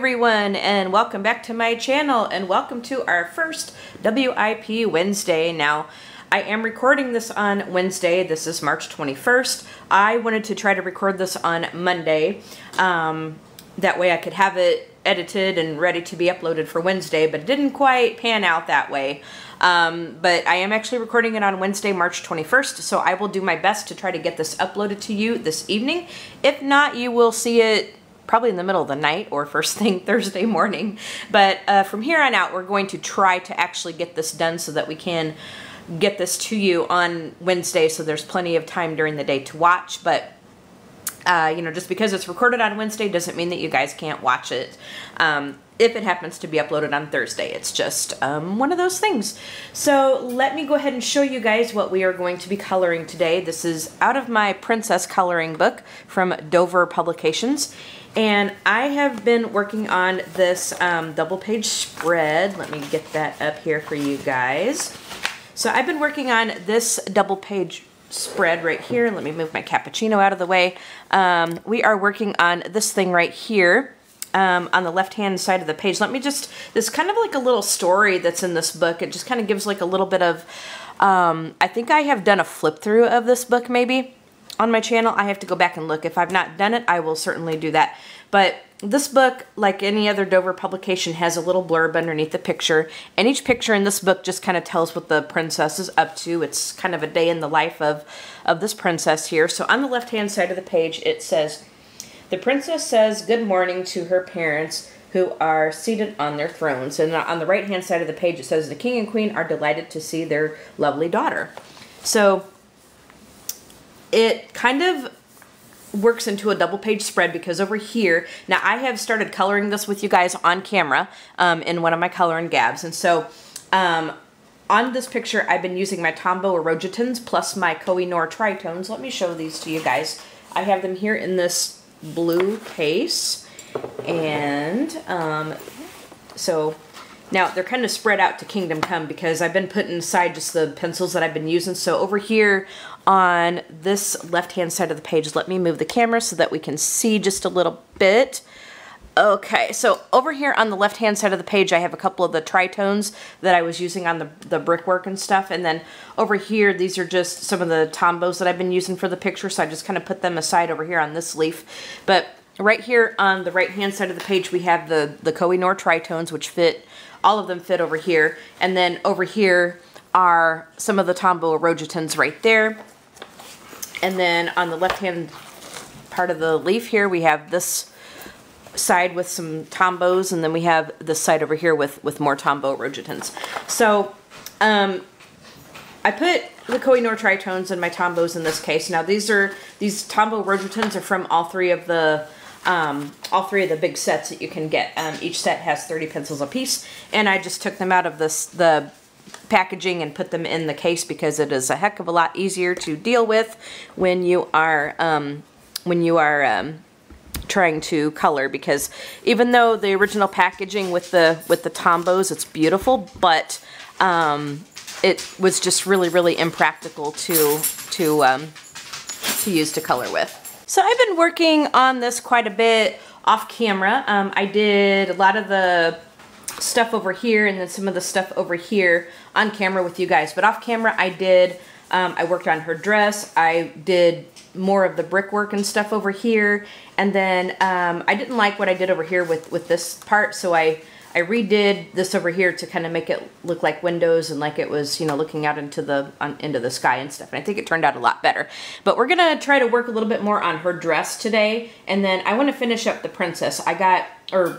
everyone, and welcome back to my channel, and welcome to our first WIP Wednesday. Now, I am recording this on Wednesday. This is March 21st. I wanted to try to record this on Monday. That way I could have it edited and ready to be uploaded for Wednesday, but it didn't quite pan out that way. But I am actually recording it on Wednesday, March 21st, so I will do my best to try to get this uploaded to you this evening. If not, you will see it probably in the middle of the night or first thing Thursday morning. But from here on out, we're going to try to actually get this done so that we can get this to you on Wednesday, so there's plenty of time during the day to watch. But you know, just because it's recorded on Wednesday doesn't mean that you guys can't watch it if it happens to be uploaded on Thursday. It's just one of those things. So let me go ahead and show you guys what we are going to be coloring today. This is out of my Princess coloring book from Dover Publications. And I have been working on this double page spread. Let me get that up here for you guys. So I've been working on this double page spread right here. Let me move my cappuccino out of the way. We are working on this thing right here on the left hand side of the page. Let me just, this kind of like a little story that's in this book. It just kind of gives like a little bit of, I think I have done a flip through of this book maybe on my channel. I have to go back and look. If I've not done it, I will certainly do that. But this book, like any other Dover publication, has a little blurb underneath the picture, and each picture in this book just kind of tells what the princess is up to. It's kind of a day in the life of this princess here. So on the left-hand side of the page, it says, "The princess says good morning to her parents who are seated on their thrones." And on the right-hand side of the page, it says, "The king and queen are delighted to see their lovely daughter." So it kind of works into a double page spread, because over here, now I have started coloring this with you guys on camera in one of my Color Gabs. And so on this picture, I've been using my Tombow Irojitens plus my Koh-I-Noor Tr-Tones. Let me show these to you guys. I have them here in this blue case. And so now they're kind of spread out to Kingdom Come, because I've been putting aside just the pencils that I've been using. So over here on this left-hand side of the page, let me move the camera so that we can see just a little bit. Okay, so over here on the left-hand side of the page, I have a couple of the Tr-Tones that I was using on the brickwork and stuff. And then over here, these are just some of the Tombows that I've been using for the picture. So I just kind of put them aside over here on this leaf. But right here on the right-hand side of the page, we have the Ko-i-Noor Tr-Tones, which fit, all of them fit over here. And then over here are some of the Tombow Irojitens right there. And then on the left-hand part of the leaf here, we have this side with some Tombows, and then we have this side over here with more Tombow Irojitens. So I put the Ko-i-Noor Tr-Tones and my Tombows in this case. Now these Tombow Irojitens are from all three of the big sets that you can get. Each set has 30 pencils a piece, and I just took them out of the packaging and put them in the case, because it is a heck of a lot easier to deal with when you are trying to color. Because even though the original packaging with the Tombows, it's beautiful, but it was just really impractical to use to color with. So I've been working on this quite a bit off camera. I did a lot of the stuff over here and then some of the stuff over here on camera with you guys. But off camera, I worked on her dress. I did more of the brickwork and stuff over here. And then I didn't like what I did over here with this part, so I redid this over here to kind of make it look like windows and like it was, you know, looking out into the sky and stuff. And I think it turned out a lot better. But we're gonna try to work a little bit more on her dress today, and then I want to finish up the princess.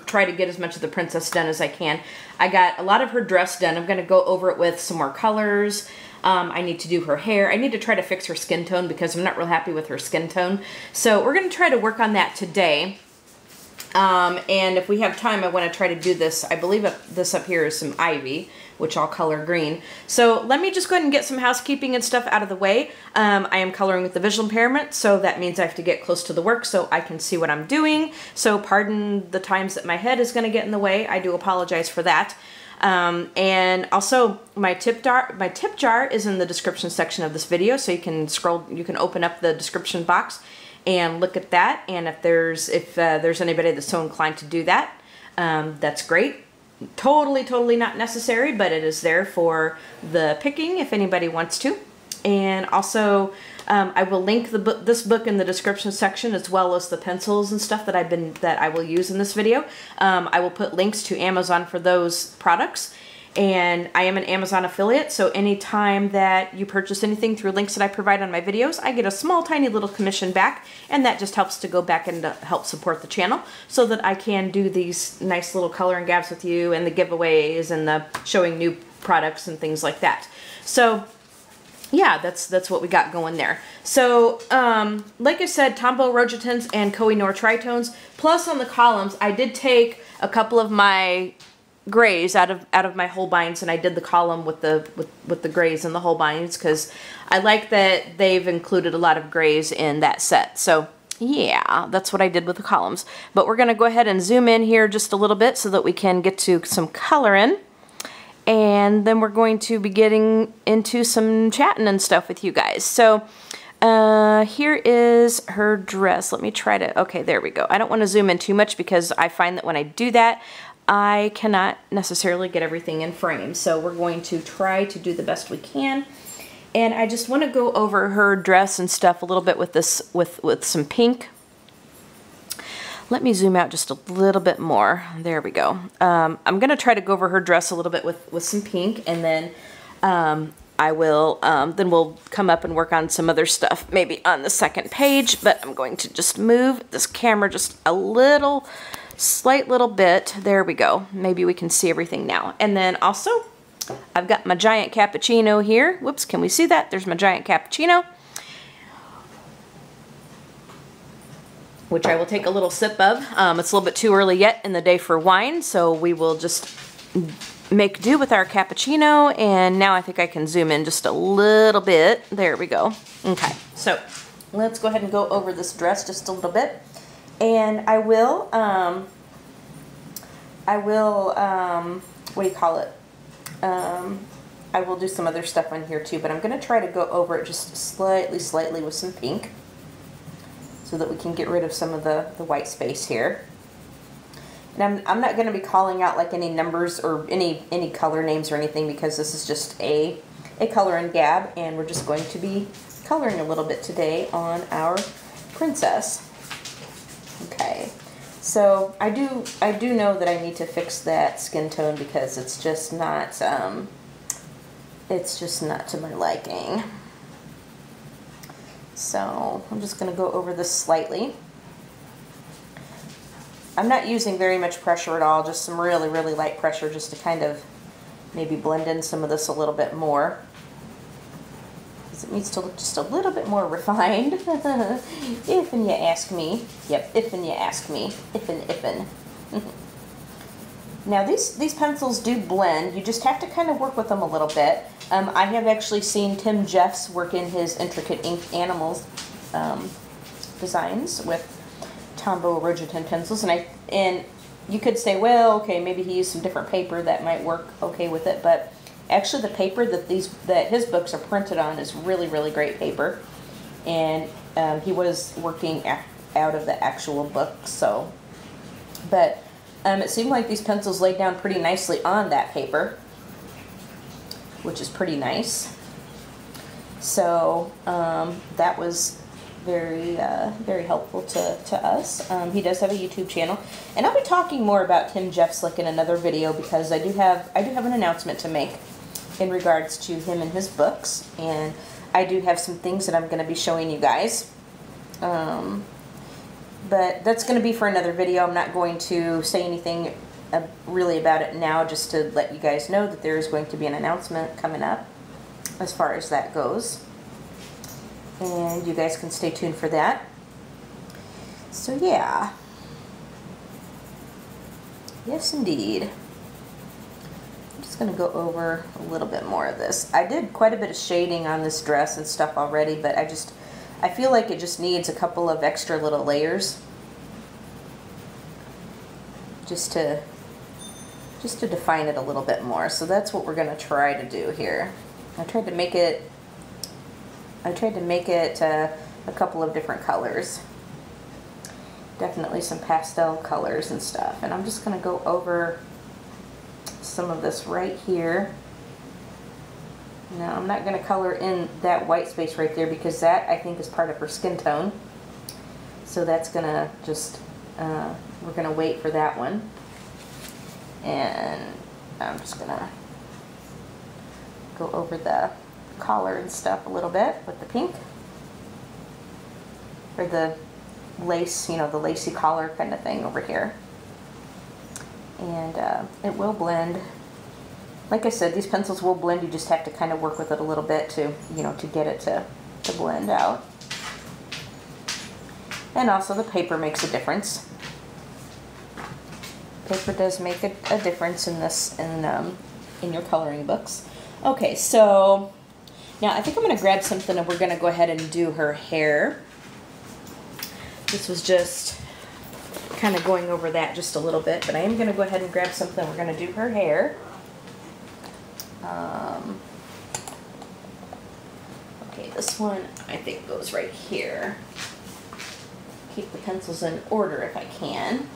Try to get as much of the princess done as I can. I got a lot of her dress done. I'm gonna go over it with some more colors. I need to do her hair. I need to try to fix her skin tone, because I'm not real happy with her skin tone. So we're gonna try to work on that today. And if we have time, I want to try to do this. I believe this up here is some ivy, which I'll color green. So let me just go ahead and get some housekeeping and stuff out of the way. I am coloring with the visual impairment, so that means I have to get close to the work so I can see what I'm doing. So pardon the times that my head is going to get in the way. I do apologize for that. And also my tip jar is in the description section of this video, so you can open up the description box and look at that. And if there's anybody that's so inclined to do that, that's great. Totally not necessary, but it is there for the picking if anybody wants to. And also, I will link this book in the description section, as well as the pencils and stuff that I will use in this video. I will put links to Amazon for those products. And I am an Amazon affiliate, so anytime that you purchase anything through links that I provide on my videos, I get a small tiny little commission back, and that just helps to go back and to help support the channel so that I can do these nice little coloring gabs with you and the giveaways and the showing new products and things like that. So yeah, that's what we got going there. So like I said, Tombow Irojitens and Koh-I-Noor Tr-Tones, plus on the columns I did take a couple of my grays out of my Holbeins, and I did the column with the grays and the Holbeins because I like that they've included a lot of grays in that set. So yeah, that's what I did with the columns. But we're gonna go ahead and zoom in here just a little bit so that we can get to some coloring, and then we're going to be getting into some chatting and stuff with you guys. So here is her dress. Let me try to, okay, there we go. I don't want to zoom in too much because I find that when I do that, I cannot necessarily get everything in frame. So we're going to try to do the best we can. And I just want to go over her dress and stuff a little bit with this, with some pink. Let me zoom out just a little bit more. There we go. I'm going to try to go over her dress a little bit with some pink, and then I will, then we'll come up and work on some other stuff, maybe on the second page, but I'm going to just move this camera just a little, slight little bit. There we go. Maybe we can see everything now. And then also, I've got my giant cappuccino here. Whoops, can we see that? There's my giant cappuccino, which I will take a little sip of. It's a little bit too early yet in the day for wine, so we will just make do with our cappuccino. And now I think I can zoom in just a little bit. There we go. Okay, so let's go ahead and go over this dress just a little bit. And I will, what do you call it? I will do some other stuff on here too, but I'm going to try to go over it just slightly with some pink so that we can get rid of some of the white space here. And I'm not going to be calling out like any numbers or any color names or anything, because this is just a coloring gab, and we're just going to be coloring a little bit today on our princess. Okay, so I do know that I need to fix that skin tone because it's just not to my liking. So I'm just going to go over this slightly. I'm not using very much pressure at all, just some really light pressure, just to kind of maybe blend in some of this a little bit more, because it needs to look just a little bit more refined. If and you ask me. Yep, if and you ask me. If. Now these pencils do blend. You just have to kind of work with them a little bit. I have actually seen Tim Jeffs work in his intricate inked animals designs with Tombow Irojiten Pencils, and you could say, well, okay, maybe he used some different paper that might work okay with it, but actually the paper that his books are printed on is really great paper, and he was working out of the actual book. So, but it seemed like these pencils laid down pretty nicely on that paper, which is pretty nice. So that was very helpful to us. He does have a YouTube channel, and I'll be talking more about Tim Jeffslick in another video, because I do have an announcement to make in regards to him and his books, and I do have some things that I'm going to be showing you guys. But that's going to be for another video. I'm not going to say anything really about it now, just to let you guys know that there is going to be an announcement coming up as far as that goes. And you guys can stay tuned for that. So yeah. Yes, indeed. I'm just going to go over a little bit more of this. I did quite a bit of shading on this dress and stuff already, but I feel like it just needs a couple of extra little layers just to define it a little bit more. So that's what we're going to try to do here. I tried to make it a couple of different colors. definitely some pastel colors and stuff. And I'm just going to go over some of this right here. Now I'm not going to color in that white space right there because that I think is part of her skin tone. So that's going to just, we're going to wait for that one. And I'm just going to go over the collar and stuff a little bit with the pink. Or the lace, you know, the lacy collar kind of thing over here. And it will blend. Like I said, these pencils will blend. You just have to kind of work with it a little bit to, you know, to get it to blend out. And also the paper makes a difference. Paper does make a difference in this, in your coloring books. Okay, so now I think I'm going to grab something and we're going to go ahead and do her hair. This was just kind of going over that just a little bit, but I am going to go ahead and grab something. We're going to do her hair. Okay, this one I think goes right here. Keep the pencils in order if I can.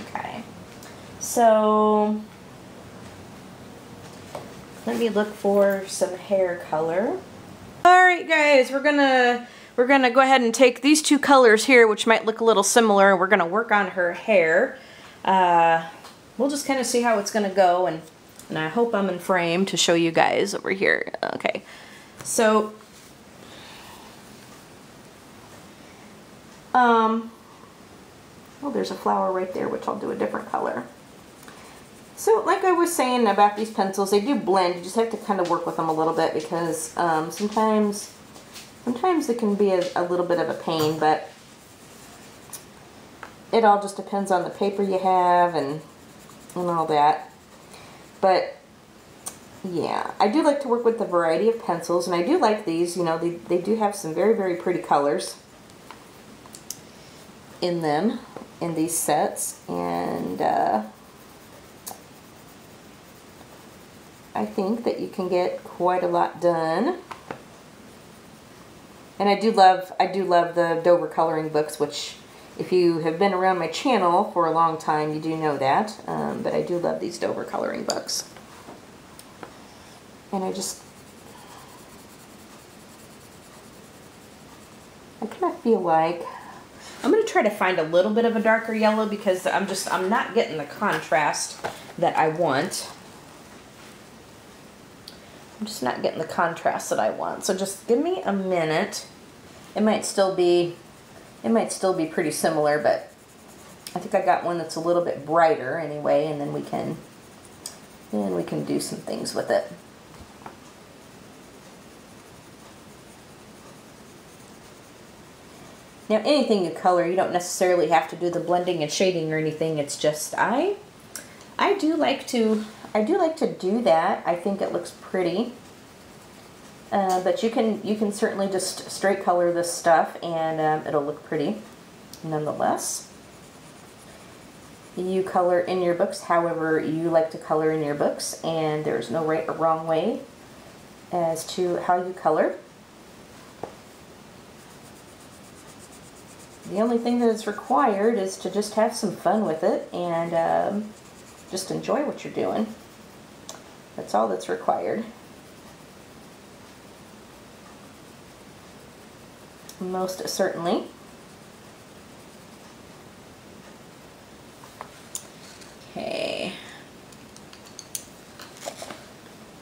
Okay, so let me look for some hair color. All right, guys, we're gonna go ahead and take these two colors here, which might look a little similar, and we're gonna work on her hair. We'll just kind of see how it's gonna go, and I hope I'm in frame to show you guys over here. Okay, so well, there's a flower right there, which I'll do a different color. So like I was saying about these pencils, they do blend. You just have to kind of work with them a little bit because sometimes it can be a little bit of a pain, but it all just depends on the paper you have and all that. But yeah, I do like to work with a variety of pencils, and I do like these. You know, they do have some very, very pretty colors in them, in these sets, and I think that you can get quite a lot done. And I do love the Dover coloring books, which if you have been around my channel for a long time, you do know that. But I do love these Dover coloring books. And I kind of feel like I'm going to try to find a little bit of a darker yellow because I'm not getting the contrast that I want. I'm just not getting the contrast that I want. So just give me a minute. It might still be pretty similar, but I think I got one that's a little bit brighter anyway, and then we can do some things with it. Now, anything you color, you don't necessarily have to do the blending and shading or anything. It's just I do like to do that. I think it looks pretty. But you can certainly just straight color this stuff and it'll look pretty nonetheless. You color in your books however you like to color in your books, and there's no right or wrong way as to how you color. The only thing that is required is to just have some fun with it and just enjoy what you're doing. That's all that's required. Most certainly. Okay.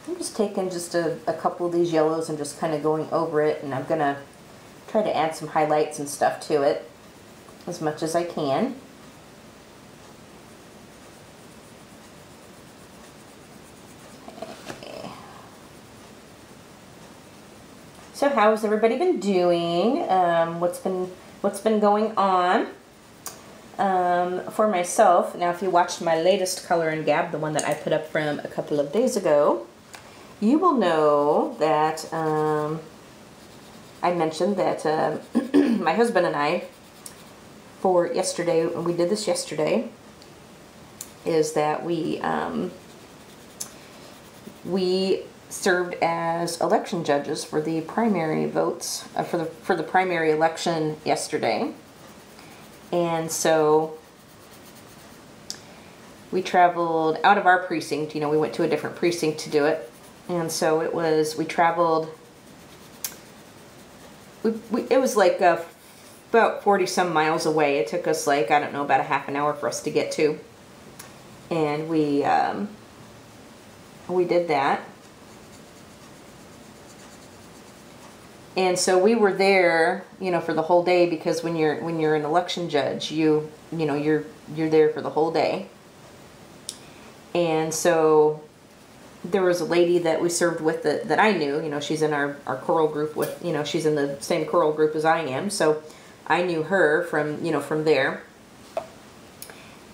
I'm just taking just a couple of these yellows and just kind of going over it, and I'm going to try to add some highlights and stuff to it as much as I can. Okay. So how has everybody been doing? What's been going on? For myself, now if you watched my latest Color and Gab, the one that I put up from a couple of days ago, you will know that I mentioned that my husband and I, for yesterday, we did this yesterday, is that we served as election judges for the primary votes, for the primary election yesterday. And so we traveled out of our precinct. You know, we went to a different precinct to do it. And so it was, we traveled, it was like about 40 some miles away. It took us like, I don't know, about a half an hour for us to get to. And we did that. And so we were there, you know, for the whole day, because when you're an election judge, you know, you're there for the whole day. And so there was a lady that we served with that I knew, you know, she's in our choral group with, you know, she's in the same choral group as I am. So I knew her from, you know, from there.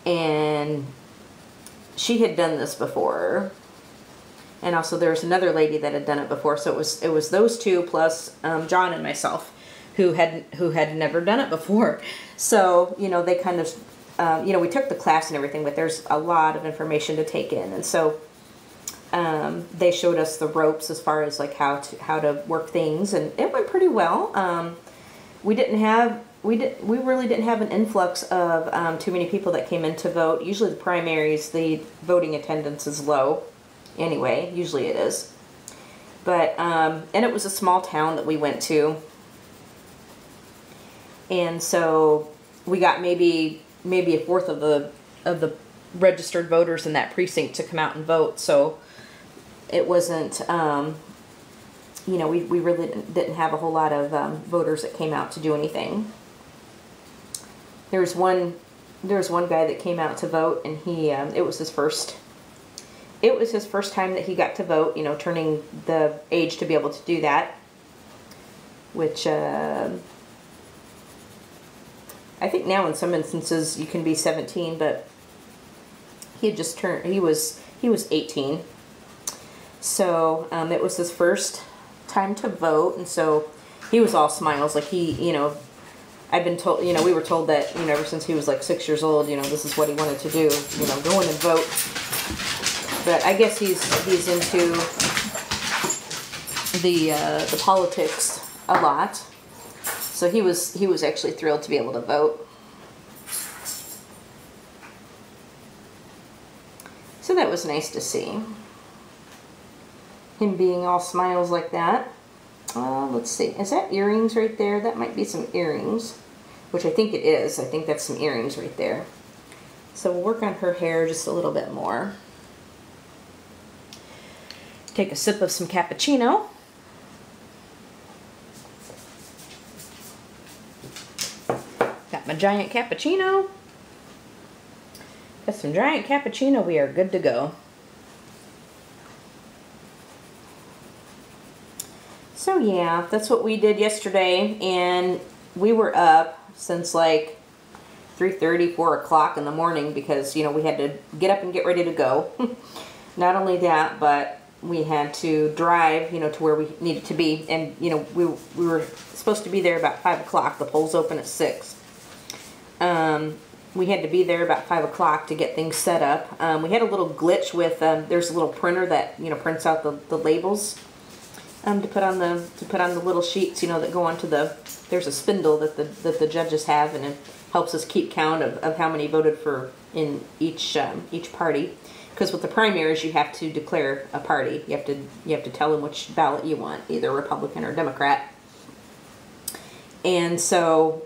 And she had done this before. And also there was another lady that had done it before. So it was those two plus John and myself who had never done it before. So, you know, they kind of, you know, we took the class and everything, but there's a lot of information to take in. And so they showed us the ropes as far as like how to work things, and it went pretty well. We really didn't have an influx of too many people that came in to vote. Usually the primaries, the voting attendance is low. Anyway, usually it is. But and it was a small town that we went to, and so we got maybe a fourth of the registered voters in that precinct to come out and vote. So it wasn't, you know, we really didn't have a whole lot of voters that came out to do anything. There was one guy that came out to vote, and he it was his first time that he got to vote, you know, turning the age to be able to do that, which I think now in some instances you can be 17, but he had just turned, he was 18. So it was his first time to vote, and so he was all smiles. Like, he, you know, I've been told, you know, we were told that, you know, ever since he was like 6 years old, you know, this is what he wanted to do, you know, go in and vote. But I guess he's into the politics a lot. So he was actually thrilled to be able to vote. So that was nice to see. Him being all smiles like that. Let's see. Is that earrings right there? That might be some earrings, which I think it is. I think that's some earrings right there. So we'll work on her hair just a little bit more. Take a sip of some cappuccino. Got my giant cappuccino. Got some giant cappuccino. We are good to go. So yeah, that's what we did yesterday, and we were up since like 3:30, 4 o'clock in the morning, because, you know, we had to get up and get ready to go. Not only that, but we had to drive, you know, to where we needed to be. And, you know, we were supposed to be there about 5 o'clock. The polls open at 6. We had to be there about 5 o'clock to get things set up. We had a little glitch with, there's a little printer that, you know, prints out the labels to put on the little sheets, you know, that go onto there's a spindle that the judges have, and it helps us keep count of how many voted for in each party. Because with the primaries, you have to declare a party. You have to tell them which ballot you want, either Republican or Democrat. And so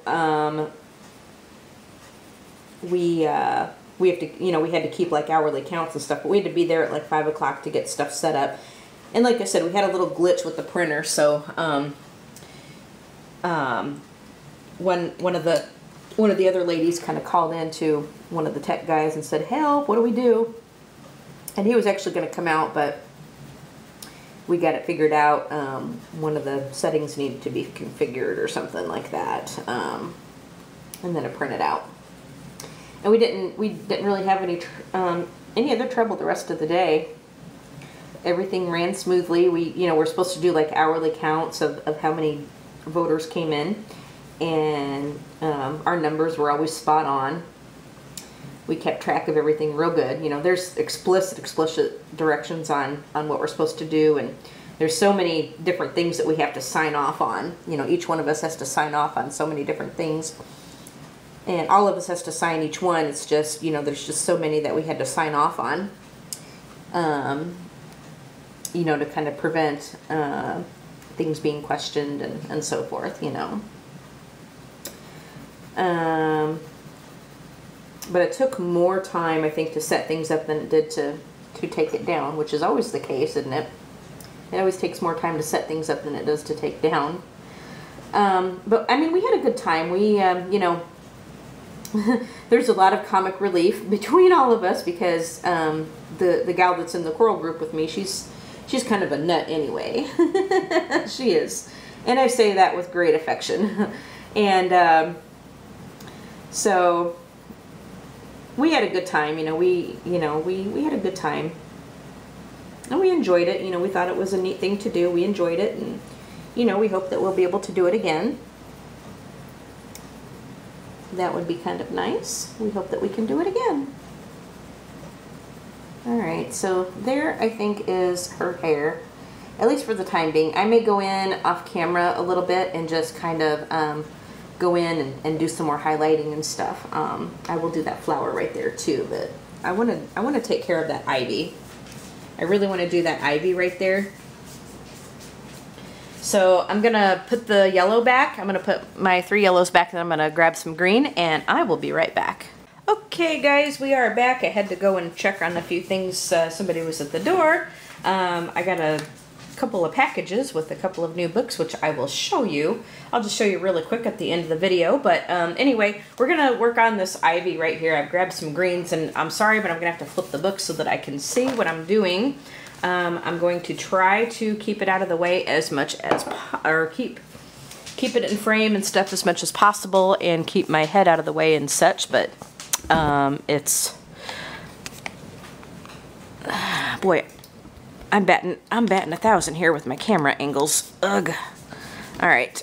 we have to, you know, we had to keep like hourly counts and stuff, but we had to be there at like 5 o'clock to get stuff set up. And like I said, we had a little glitch with the printer, so one of the other ladies kind of called in to one of the tech guys and said, "Help, what do we do?" And he was actually going to come out, but we got it figured out. One of the settings needed to be configured or something like that, and then it printed out. And we didn't really have any other trouble the rest of the day. Everything ran smoothly. We're supposed to do like hourly counts of how many voters came in, and our numbers were always spot on. We kept track of everything real good. You know, there's explicit directions on what we're supposed to do, and there's so many different things that we have to sign off on. You know, each one of us has to sign off on so many different things. And all of us has to sign each one. It's just, you know, there's just so many that we had to sign off on. You know, to kind of prevent things being questioned and so forth, you know. But it took more time, I think, to set things up than it did to take it down, which is always the case, isn't it? It always takes more time to set things up than it does to take down. But, I mean, we had a good time. We, you know, there's a lot of comic relief between all of us because the gal that's in the coral group with me, she's kind of a nut anyway. She is. And I say that with great affection. And so we had a good time, you know, we had a good time. And we enjoyed it, you know, we thought it was a neat thing to do. We enjoyed it, and, you know, we hope that we'll be able to do it again. That would be kind of nice. We hope that we can do it again. Alright, so there I think is her hair, at least for the time being. I may go in off camera a little bit and just kind of go in and do some more highlighting and stuff. I will do that flower right there too, but I want to take care of that ivy. I really want to do that ivy right there. So I'm going to put the yellow back. I'm going to put my 3 yellows back, and I'm going to grab some green, and I will be right back. Okay guys, we are back. I had to go and check on a few things. Somebody was at the door. I got a couple of packages with a couple of new books, which I will show you. I'll just show you really quick at the end of the video. But anyway, we're going to work on this ivy right here. I've grabbed some greens, and I'm sorry, but I'm going to have to flip the book so that I can see what I'm doing. I'm going to try to keep it out of the way as much as, or keep it in frame and stuff as much as possible, and keep my head out of the way and such, but it's, boy, I'm batting 1,000 here with my camera angles. Ugh. All right.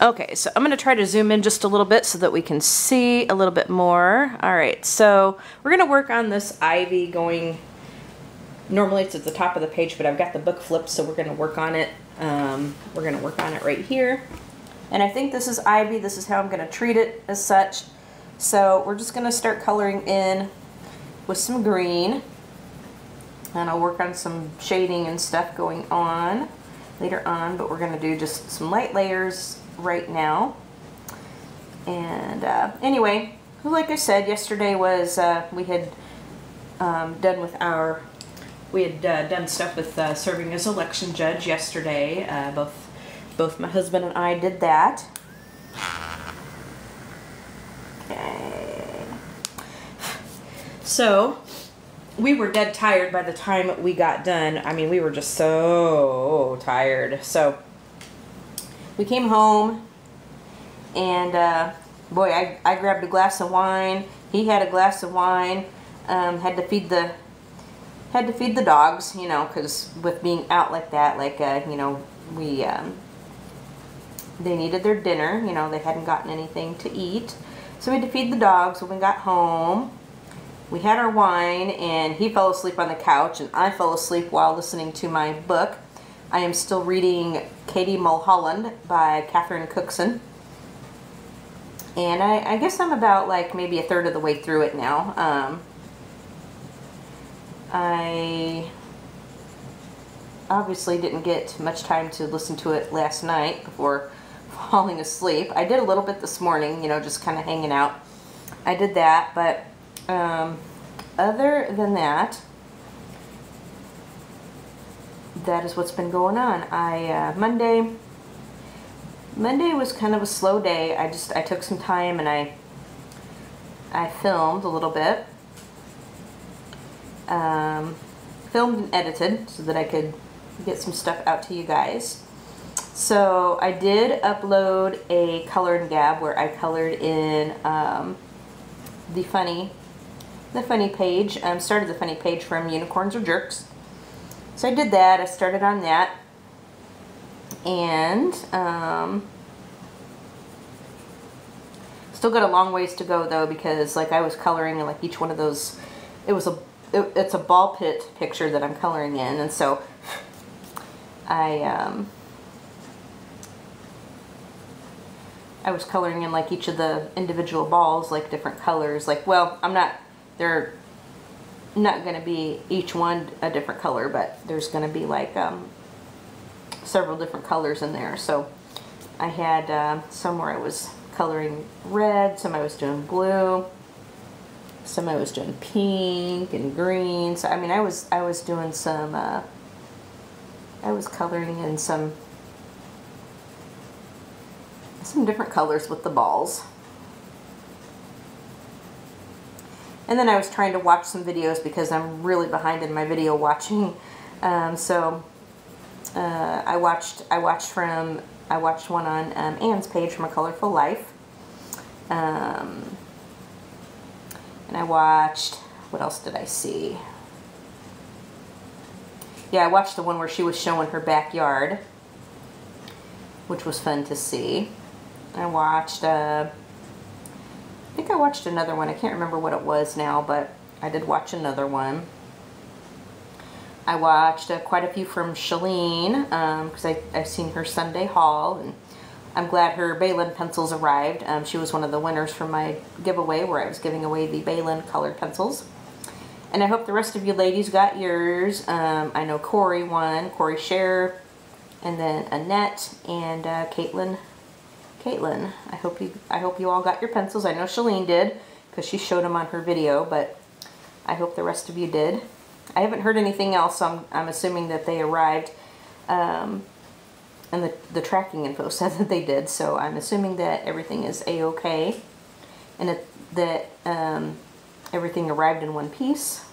Okay, so I'm going to try to zoom in just a little bit so that we can see a little bit more. All right, so we're going to work on this ivy going, normally it's at the top of the page, but I've got the book flipped, so we're going to work on it. We're going to work on it right here. And I think this is ivy. This is how I'm going to treat it as such. So we're just going to start coloring in with some green. And I'll work on some shading and stuff going on later on, but we're going to do just some light layers right now. And anyway, like I said, yesterday was, we had done with our, we had done stuff with serving as election judge yesterday. Both my husband and I did that. Okay. So we were dead tired by the time we got done. I mean, we were just so tired. So we came home, and boy, I grabbed a glass of wine. He had a glass of wine. Had to feed the dogs, you know, because with being out like that, like you know, we they needed their dinner. You know, they hadn't gotten anything to eat, so we had to feed the dogs. When we got home, we had our wine, and he fell asleep on the couch, and I fell asleep while listening to my book. I am still reading Katie Mulholland by Catherine Cookson, and I guess I'm about like maybe a third of the way through it now. I obviously didn't get much time to listen to it last night before falling asleep. I did a little bit this morning, you know, just kind of hanging out. I did that, but other than that, that is what's been going on. Monday was kind of a slow day. I took some time and I filmed a little bit. Filmed and edited so that I could get some stuff out to you guys. So I did upload a Color Gab where I colored in the funny page. Started the funny page from Unicorns or Jerks. So I did that. I started on that, and still got a long ways to go though, because like I was coloring in like each one of those. It's a ball pit picture that I'm coloring in, and so I was coloring in like each of the individual balls, like different colors. Like, well, they're not going to be each one a different color, but there's going to be like several different colors in there. So I had some where I was coloring red, some I was doing blue, some I was doing pink and green. So I mean, I was doing some I was coloring in some different colors with the balls. And then I was trying to watch some videos because I'm really behind in my video watching. So I watched one on Anne's page from A Colorful Life. And I watched, what else did I see? Yeah, I watched the one where she was showing her backyard, which was fun to see. I watched, I think I watched another one. I can't remember what it was now, but I did watch another one. I watched quite a few from Sharon, because I've seen her Sunday haul, and I'm glad her Balin pencils arrived. She was one of the winners from my giveaway where I was giving away the Balin colored pencils. And I hope the rest of you ladies got yours. I know Corey won, Corey Scher, and then Annette and Caitlin. I hope you all got your pencils. I know Shalene did because she showed them on her video, but I hope the rest of you did. I haven't heard anything else, so I'm assuming that they arrived, and the tracking info said that they did, so I'm assuming that everything is a-okay, and that everything arrived in one piece.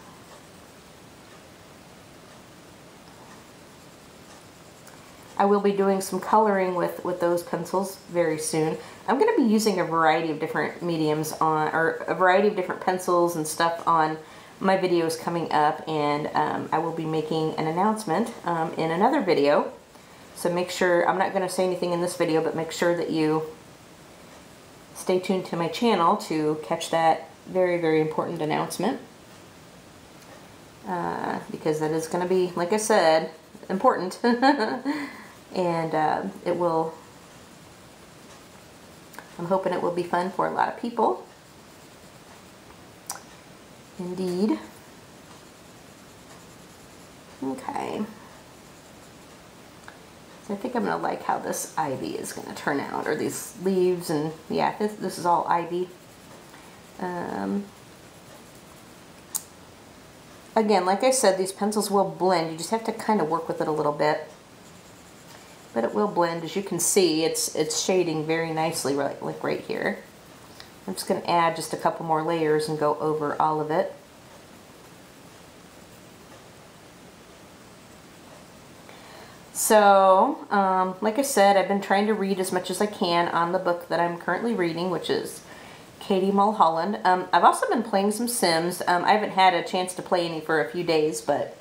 I will be doing some coloring with those pencils very soon. I'm going to be using a variety of different mediums on, or a variety of different pencils and stuff on my videos coming up, and I will be making an announcement in another video. So make sure, I'm not going to say anything in this video, but make sure that you stay tuned to my channel to catch that very, very important announcement. Because that is going to be, like I said, important. And it will, I'm hoping it will be fun for a lot of people. Indeed. Okay. So I think I'm going to like how this ivy is going to turn out, or these leaves, and yeah, this is all ivy. Again, like I said, these pencils will blend. You just have to kind of work with it a little bit. But it will blend. As you can see, it's shading very nicely, like right here. I'm just going to add just a couple more layers and go over all of it. So, like I said, I've been trying to read as much as I can on the book that I'm currently reading, which is Katie Mulholland. I've also been playing some Sims. I haven't had a chance to play any for a few days, but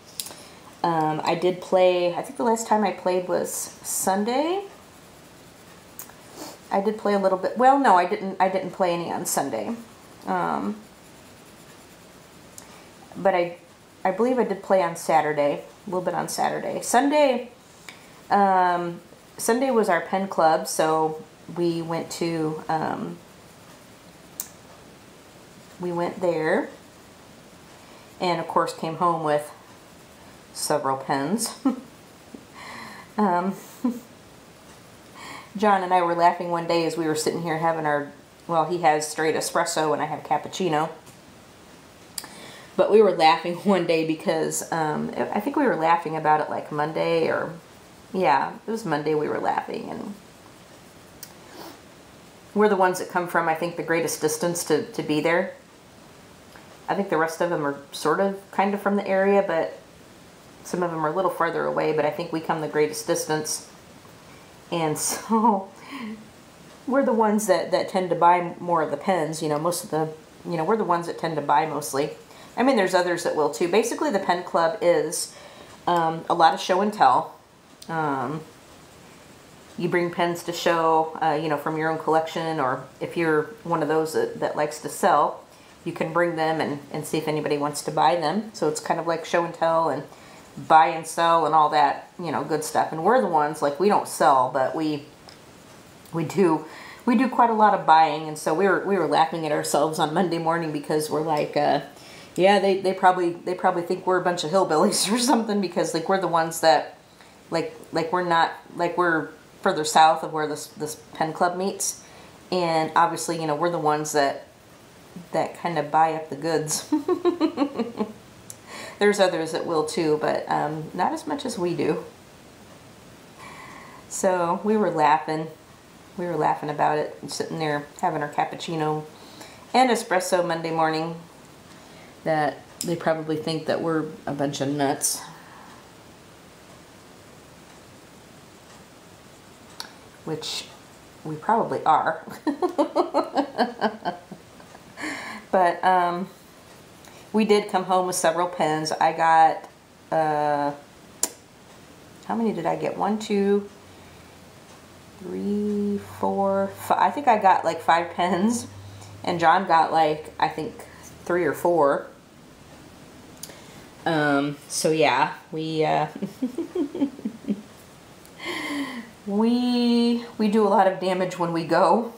I did play, I think the last time I played was Sunday. I did play a little bit. Well, no, I didn't play any on Sunday. But I believe I did play on Saturday, a little bit on Saturday. Sunday was our Penn club, so we went to, we went there, and of course came home with several pens. John and I were laughing one day as we were sitting here having our, well, he has straight espresso and I have cappuccino. But we were laughing one day because I think we were laughing about it like Monday, or yeah, it was Monday we were laughing, and we're the ones that come from, I think, the greatest distance to be there. I think the rest of them are sort of kind of from the area, but some of them are a little farther away, but I think we come the greatest distance. And so we're the ones that tend to buy more of the pens, you know, most of the, you know, we're the ones that tend to buy mostly. I mean, there's others that will too. Basically, the Penn Club is a lot of show and tell. You bring pens to show, you know, from your own collection, or if you're one of those that likes to sell, you can bring them and see if anybody wants to buy them. So it's kind of like show and tell and buy and sell and all that, you know, good stuff. And we're the ones, like, we don't sell, but we do we do quite a lot of buying, and so we were laughing at ourselves on Monday morning because we're like, yeah, they probably think we're a bunch of hillbillies or something, because like we're the ones that like we're further south of where this pen club meets, and obviously, you know, we're the ones that kind of buy up the goods. There's others that will too, but not as much as we do. So we were laughing about it, and sitting there having our cappuccino and espresso Monday morning, that they probably think that we're a bunch of nuts. Which we probably are. But we did come home with several pens. I got, how many did I get? 1, 2, 3, 4, 5. I think I got like 5 pens, and John got like, I think 3 or 4. So yeah, we we do a lot of damage when we go.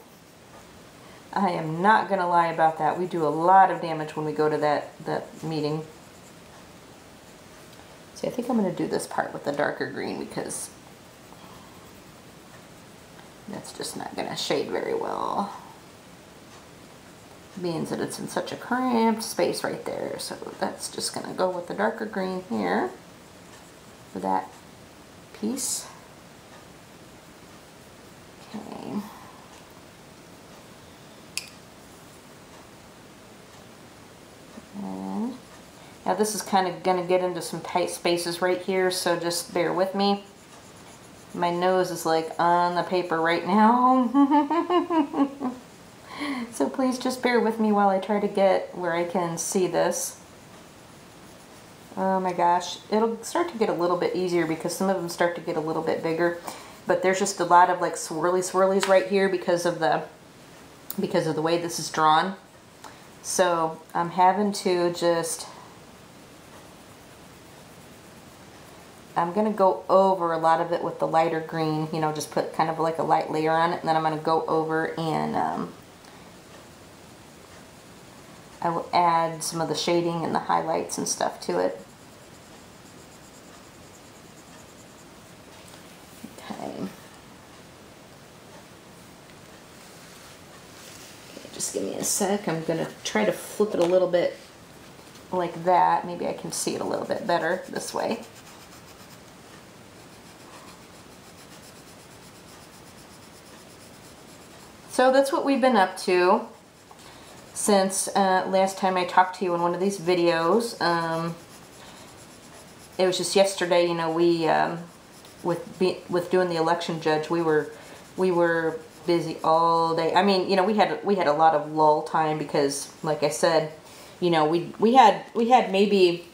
I am not gonna lie about that. We do a lot of damage when we go to that meeting. See, I think I'm gonna do this part with the darker green, because that's just not gonna shade very well, being that it's in such a cramped space right there. So that's just gonna go with the darker green here for that piece. Okay. And now this is kind of gonna get into some tight spaces right here, so just bear with me. My nose is like on the paper right now. So please just bear with me while I try to get where I can see this. Oh my gosh, it'll start to get a little bit easier because some of them start to get a little bit bigger, but there's just a lot of like swirlies right here because of the way this is drawn. So I'm having to just, I'm gonna go over a lot of it with the lighter green, you know, just put kind of like a light layer on it, and then I'm gonna go over and I will add some of the shading and the highlights and stuff to it. Okay. Just give me a sec. I'm gonna try to flip it a little bit like that. Maybe I can see it a little bit better this way. So that's what we've been up to since last time I talked to you in one of these videos. It was just yesterday, you know, we with doing the election judge, we were busy all day. I mean, you know, we had a lot of lull time because, like I said, you know, we had maybe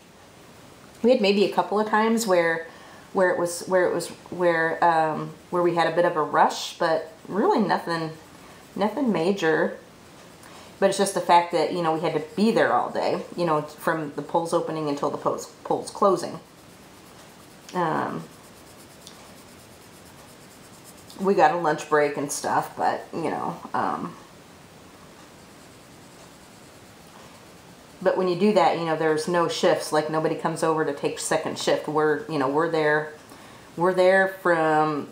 a couple of times where we had a bit of a rush, but really nothing major. But it's just the fact that, you know, we had to be there all day, you know, from the polls opening until the polls closing. We got a lunch break and stuff, but, you know, but when you do that, you know, there's no shifts, like nobody comes over to take second shift. We're there from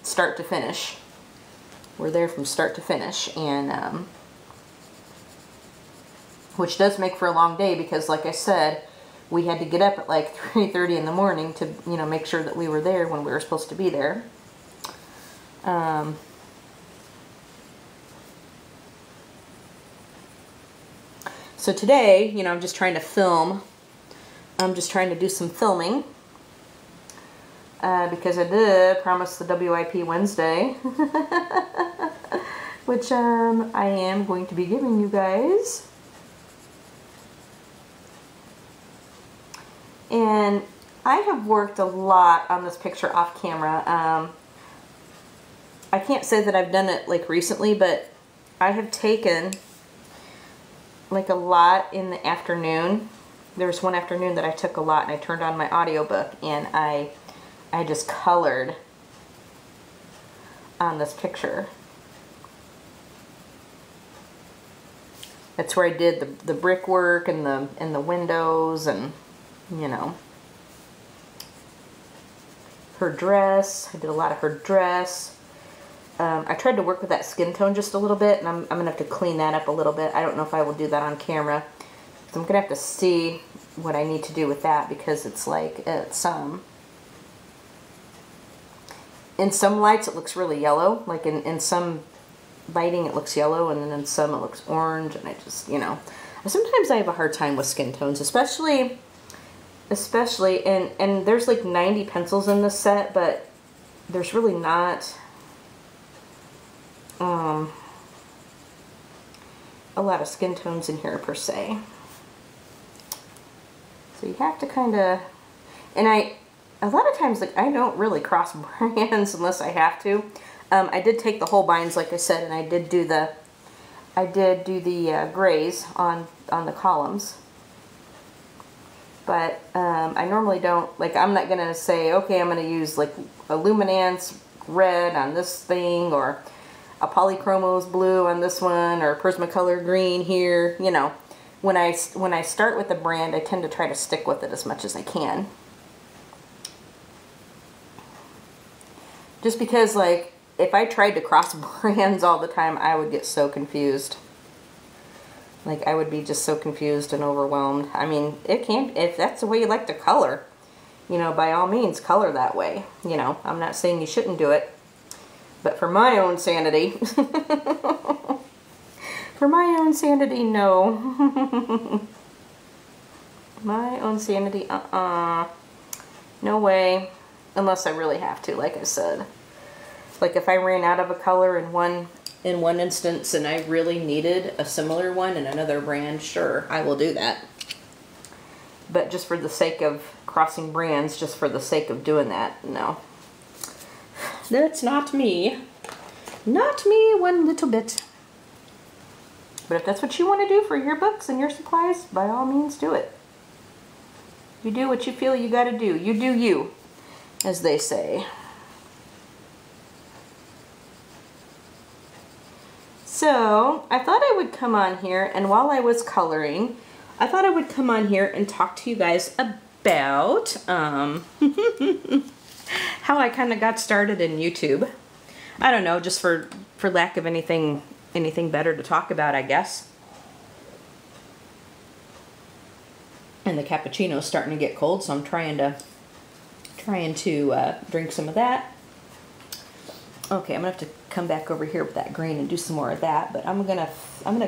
start to finish. We're there from start to finish, and which does make for a long day because, like I said, we had to get up at like 3:30 in the morning to, you know, make sure that we were there when we were supposed to be there. So today, you know, I'm just trying to film. I'm just trying to do some filming because I did promise the WIP Wednesday, which I am going to be giving you guys. And I have worked a lot on this picture off camera. I can't say that I've done it like recently, but I have taken like a lot in the afternoon. There was one afternoon that I took a lot, and I turned on my audiobook, and I just colored on this picture. That's where I did the brickwork and the windows, and you know, her dress. I did a lot of her dress. I tried to work with that skin tone just a little bit, and I'm gonna have to clean that up a little bit. I don't know if I will do that on camera. So I'm gonna have to see what I need to do with that, because it's like in some lights it looks really yellow, like in some lighting it looks yellow, and then in some it looks orange, and I just, you know, sometimes I have a hard time with skin tones, especially, and there's like 90 pencils in this set, but there's really not a lot of skin tones in here per se. So you have to kind of, and a lot of times, like, I don't really cross brands unless I have to. I did take the whole binds, like I said, and I did do the grays on the columns. But I normally don't, like, I'm not gonna say, okay, I'm gonna use like a luminance red on this thing, or a polychromos blue on this one, or Prismacolor green here. You know, when I start with a brand, I tend to try to stick with it as much as I can. Just because, like, if I tried to cross brands all the time, I would get so confused. Like, I would be just so confused and overwhelmed. I mean, it can, if that's the way you like to color, you know, by all means, color that way. You know, I'm not saying you shouldn't do it. But for my own sanity, no. My own sanity, no way. Unless I really have to, like I said. Like if I ran out of a color in one instance and I really needed a similar one in another brand, sure, I will do that. But just for the sake of crossing brands, just for the sake of doing that, no. That's not me. Not me one little bit. But if that's what you want to do for your books and your supplies, by all means do it. You do what you feel you got to do. You do you, as they say. So I thought I would come on here, and while I was coloring, I thought I would come on here and talk to you guys about how I kind of got started in YouTube. I don't know, just for lack of anything better to talk about, I guess. And the cappuccino's starting to get cold, so I'm trying to drink some of that. Okay, I'm gonna have to come back over here with that green and do some more of that, but I'm gonna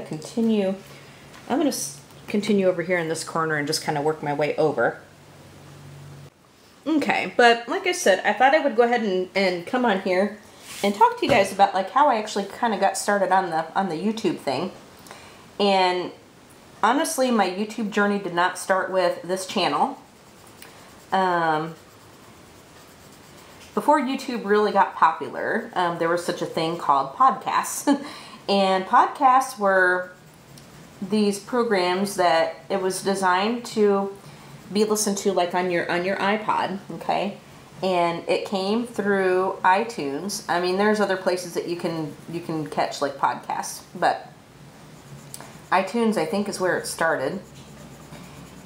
continue over here in this corner and just kind of work my way over. Okay, but like I said, I thought I would go ahead and come on here and talk to you guys about like how I actually kind of got started on the YouTube thing. And honestly, my YouTube journey did not start with this channel. Before YouTube really got popular, there was such a thing called podcasts. And podcasts were these programs that it was designed to be listened to like on your iPod, okay? And it came through iTunes. I mean, there's other places that you can catch like podcasts, but iTunes, I think, is where it started.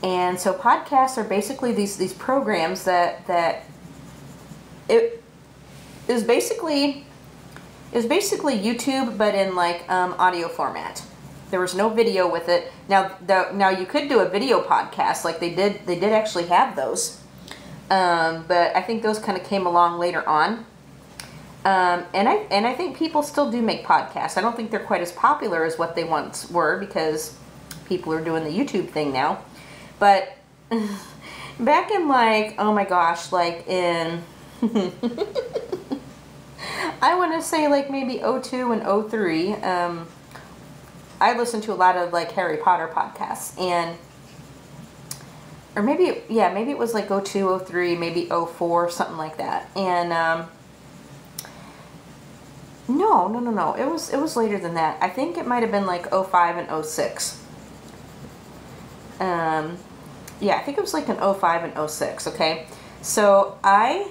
And so podcasts are basically these programs that it is basically YouTube, but in like audio format. There was no video with it. Now you could do a video podcast, like they did actually have those, but I think those kind of came along later on. And I think people still do make podcasts. I don't think they're quite as popular as what they once were because people are doing the YouTube thing now. But back in like, oh my gosh, like in I want to say like maybe 02 and 03, I listened to a lot of like Harry Potter podcasts, and or maybe, yeah, maybe it was like 02, 03, maybe 04, something like that. And no, it was later than that. I think it might have been like 05 and 06. Yeah, I think it was like in 05 and 06, okay? So I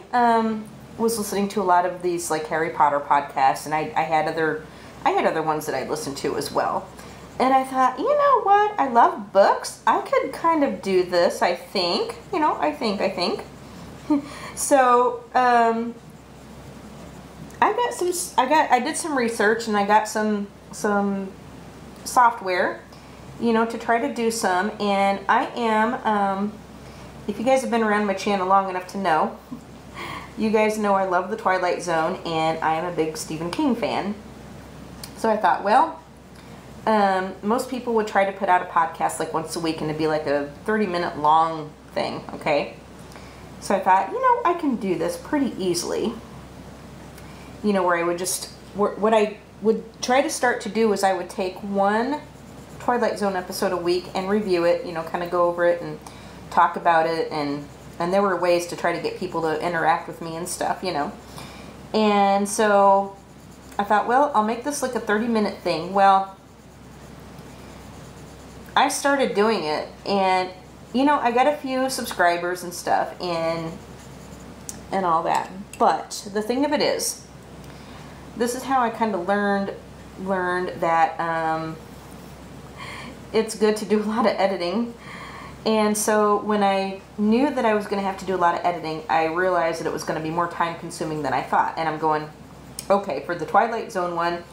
was listening to a lot of these like Harry Potter podcasts, and I had other ones that I listened to as well. And I thought, you know what? I love books. I could kind of do this, I think. You know, I think. So, I did some research and I got some software, you know, to try to do some. And I am, if you guys have been around my channel long enough to know, you guys know I love the Twilight Zone and I am a big Stephen King fan. So I thought, well, most people would try to put out a podcast like once a week and it'd be like a 30-minute long thing, okay? So I thought, you know, I can do this pretty easily. You know, where I would just, what I would try to start to do is I would take one Twilight Zone episode a week and review it, you know, kind of go over it and talk about it, and there were ways to try to get people to interact with me and stuff, you know. And so I thought, well, I'll make this like a 30-minute thing. Well, I started doing it, and you know, I got a few subscribers and stuff and all that. But the thing of it is, this is how I kind of learned that it's good to do a lot of editing. And so when I knew that I was going to have to do a lot of editing, I realized that it was going to be more time consuming than I thought. And I'm going, okay, for the Twilight Zone one,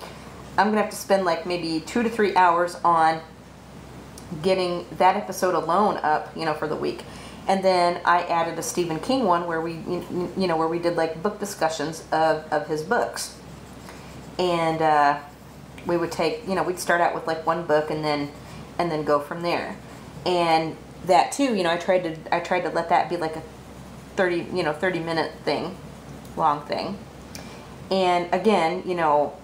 I'm going to have to spend like maybe 2 to 3 hours on getting that episode alone up, you know, for the week. And then I added a Stephen King one where we, you know, where we did like book discussions of his books. And we would take, you know, we'd start out with like one book and then go from there. And that too, you know, I tried to let that be like a 30-minute thing, long thing. And again, you know,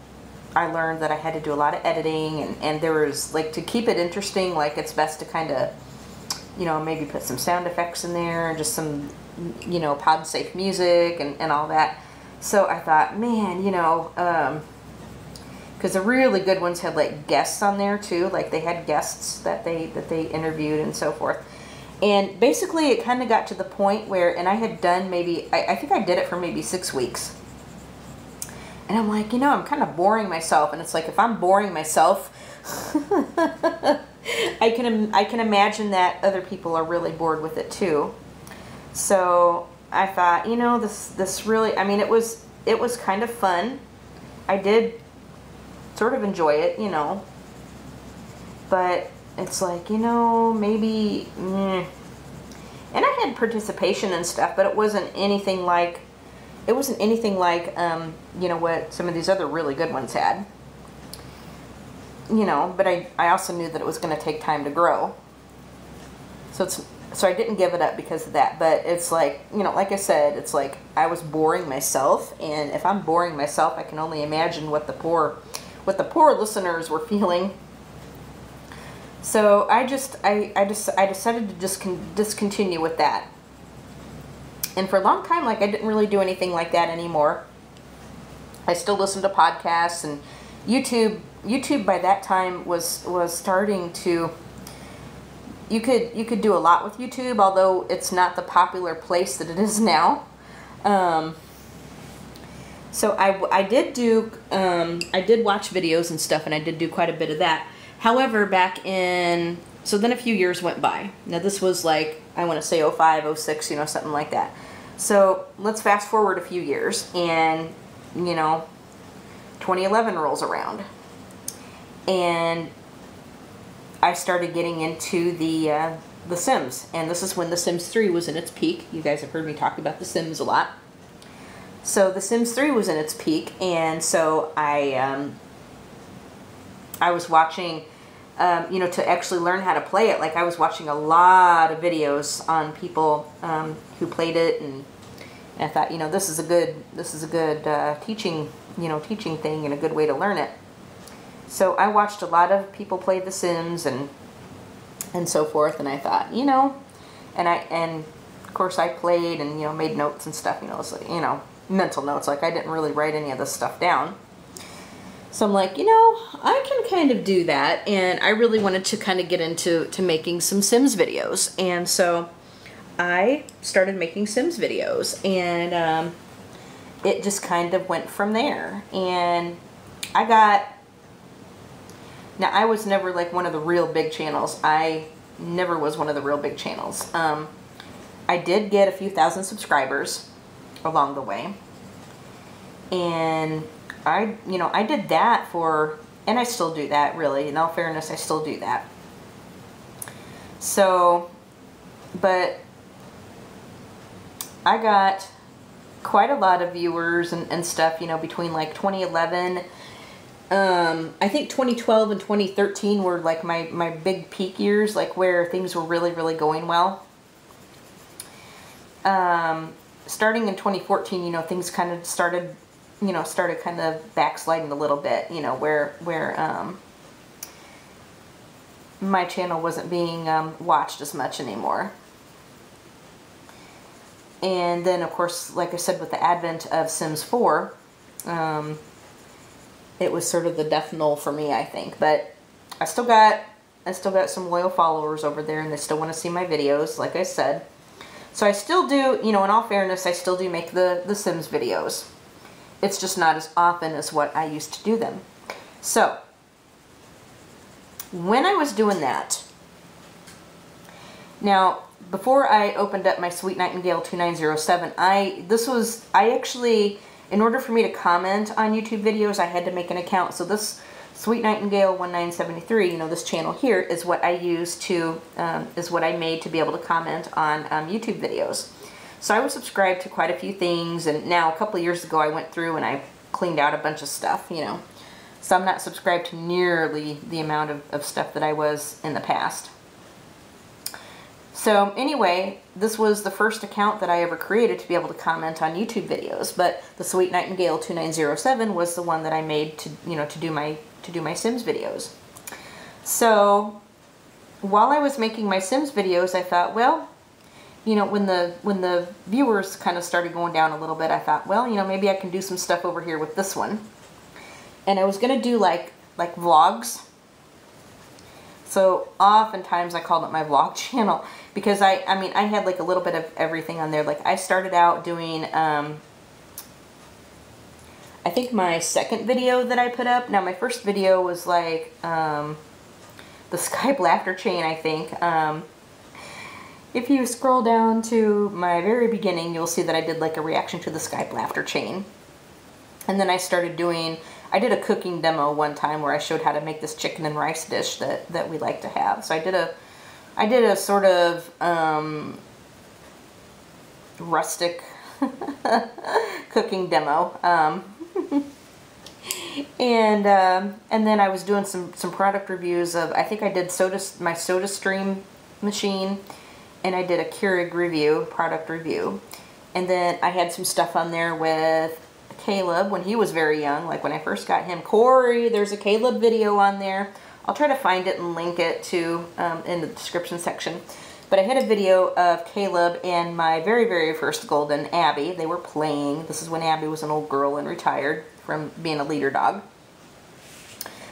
I learned that I had to do a lot of editing, and there was, like, to keep it interesting, like, it's best to kind of, you know, maybe put some sound effects in there, and just some, you know, pod-safe music, and all that. So I thought, man, you know, because the really good ones had, like, guests on there, too. Like, they had guests that they interviewed and so forth. And basically, it kind of got to the point where, and I had done maybe, I think I did it for maybe 6 weeks. And I'm like, you know, I'm kind of boring myself. And it's like, if I'm boring myself, I can imagine that other people are really bored with it too. So I thought, you know, this really, I mean, it was kind of fun. I did sort of enjoy it, you know. But it's like, you know, maybe, and I had participation and stuff, but it wasn't anything like, you know, what some of these other really good ones had. You know, but I also knew that it was going to take time to grow. So I didn't give it up because of that. But it's like, you know, like I said, it's like I was boring myself, and if I'm boring myself, I can only imagine what the poor listeners were feeling. So I decided to just discontinue with that. And for a long time, like, I didn't really do anything like that anymore. I still listened to podcasts, and YouTube by that time was starting to, you could do a lot with YouTube, although it's not the popular place that it is now. So I did watch videos and stuff, and I did do quite a bit of that. However, so then a few years went by. Now this was like, I want to say 05, 06, you know, something like that. So let's fast forward a few years, and, you know, 2011 rolls around. And I started getting into the Sims. And this is when The Sims 3 was in its peak. You guys have heard me talk about The Sims a lot. So The Sims 3 was in its peak, and so I was watching, you know, to actually learn how to play it. Like, I was watching a lot of videos on people who played it, and I thought, you know, this is a good teaching thing and a good way to learn it. So I watched a lot of people play The Sims and so forth, and I thought, you know, and of course I played and, you know, made notes and stuff, you know, so, you know, mental notes. Like, I didn't really write any of this stuff down. So I'm like, you know, I can kind of do that, and I really wanted to kind of get into making some Sims videos. And so I started making Sims videos, and it just kind of went from there. And I got Now, I was never like one of the real big channels. I never was one of the real big channels. I did get a few thousand subscribers along the way. And I did that for, and I still do that, really. In all fairness, I still do that. So, but I got quite a lot of viewers and stuff, you know, between like 2011, I think 2012 and 2013 were like my big peak years, like where things were really, really going well. Starting in 2014, you know, things kind of started kind of backsliding a little bit, you know, where my channel wasn't being watched as much anymore. And then, of course, like I said, with the advent of Sims 4, it was sort of the death knell for me, I think. But I still got some loyal followers over there, and they still want to see my videos, like I said. So I still do, you know, in all fairness, I still do make the Sims videos. It's just not as often as what I used to do them. So, when I was doing that, now, before I opened up my Sweet Nightingale 2907, I actually, in order for me to comment on YouTube videos, I had to make an account. So this Sweet Nightingale 1973, you know, this channel here is what I use to, is what I made to be able to comment on YouTube videos. So I was subscribed to quite a few things, and now a couple of years ago I went through and I cleaned out a bunch of stuff, you know. So I'm not subscribed to nearly the amount of stuff that I was in the past. So anyway, this was the first account that I ever created to be able to comment on YouTube videos, but the Sweet Nightingale 2907 was the one that I made to, you know, to do my Sims videos. So while I was making my Sims videos, I thought, well, you know, when the viewers kind of started going down a little bit, I thought, well, you know, maybe I can do some stuff over here with this one. And I was going to do like vlogs. So oftentimes I called it my vlog channel because I mean, I had like a little bit of everything on there. Like I started out doing, I think my second video that I put up, now my first video was like the Skype laughter chain, I think. If you scroll down to my very beginning, you'll see that I did like a reaction to the Skype laughter chain. And then I started doing, I did a cooking demo one time where I showed how to make this chicken and rice dish that we like to have. So I did a sort of rustic cooking demo. And then I was doing some product reviews of, I think I did my SodaStream machine, and I did a Keurig review, product review. And then I had some stuff on there with Caleb when he was very young, like when I first got him. Corey, there's a Caleb video on there. I'll try to find it and link it to in the description section. But I had a video of Caleb and my very, very first golden, Abby. They were playing. This is when Abby was an old girl and retired from being a leader dog.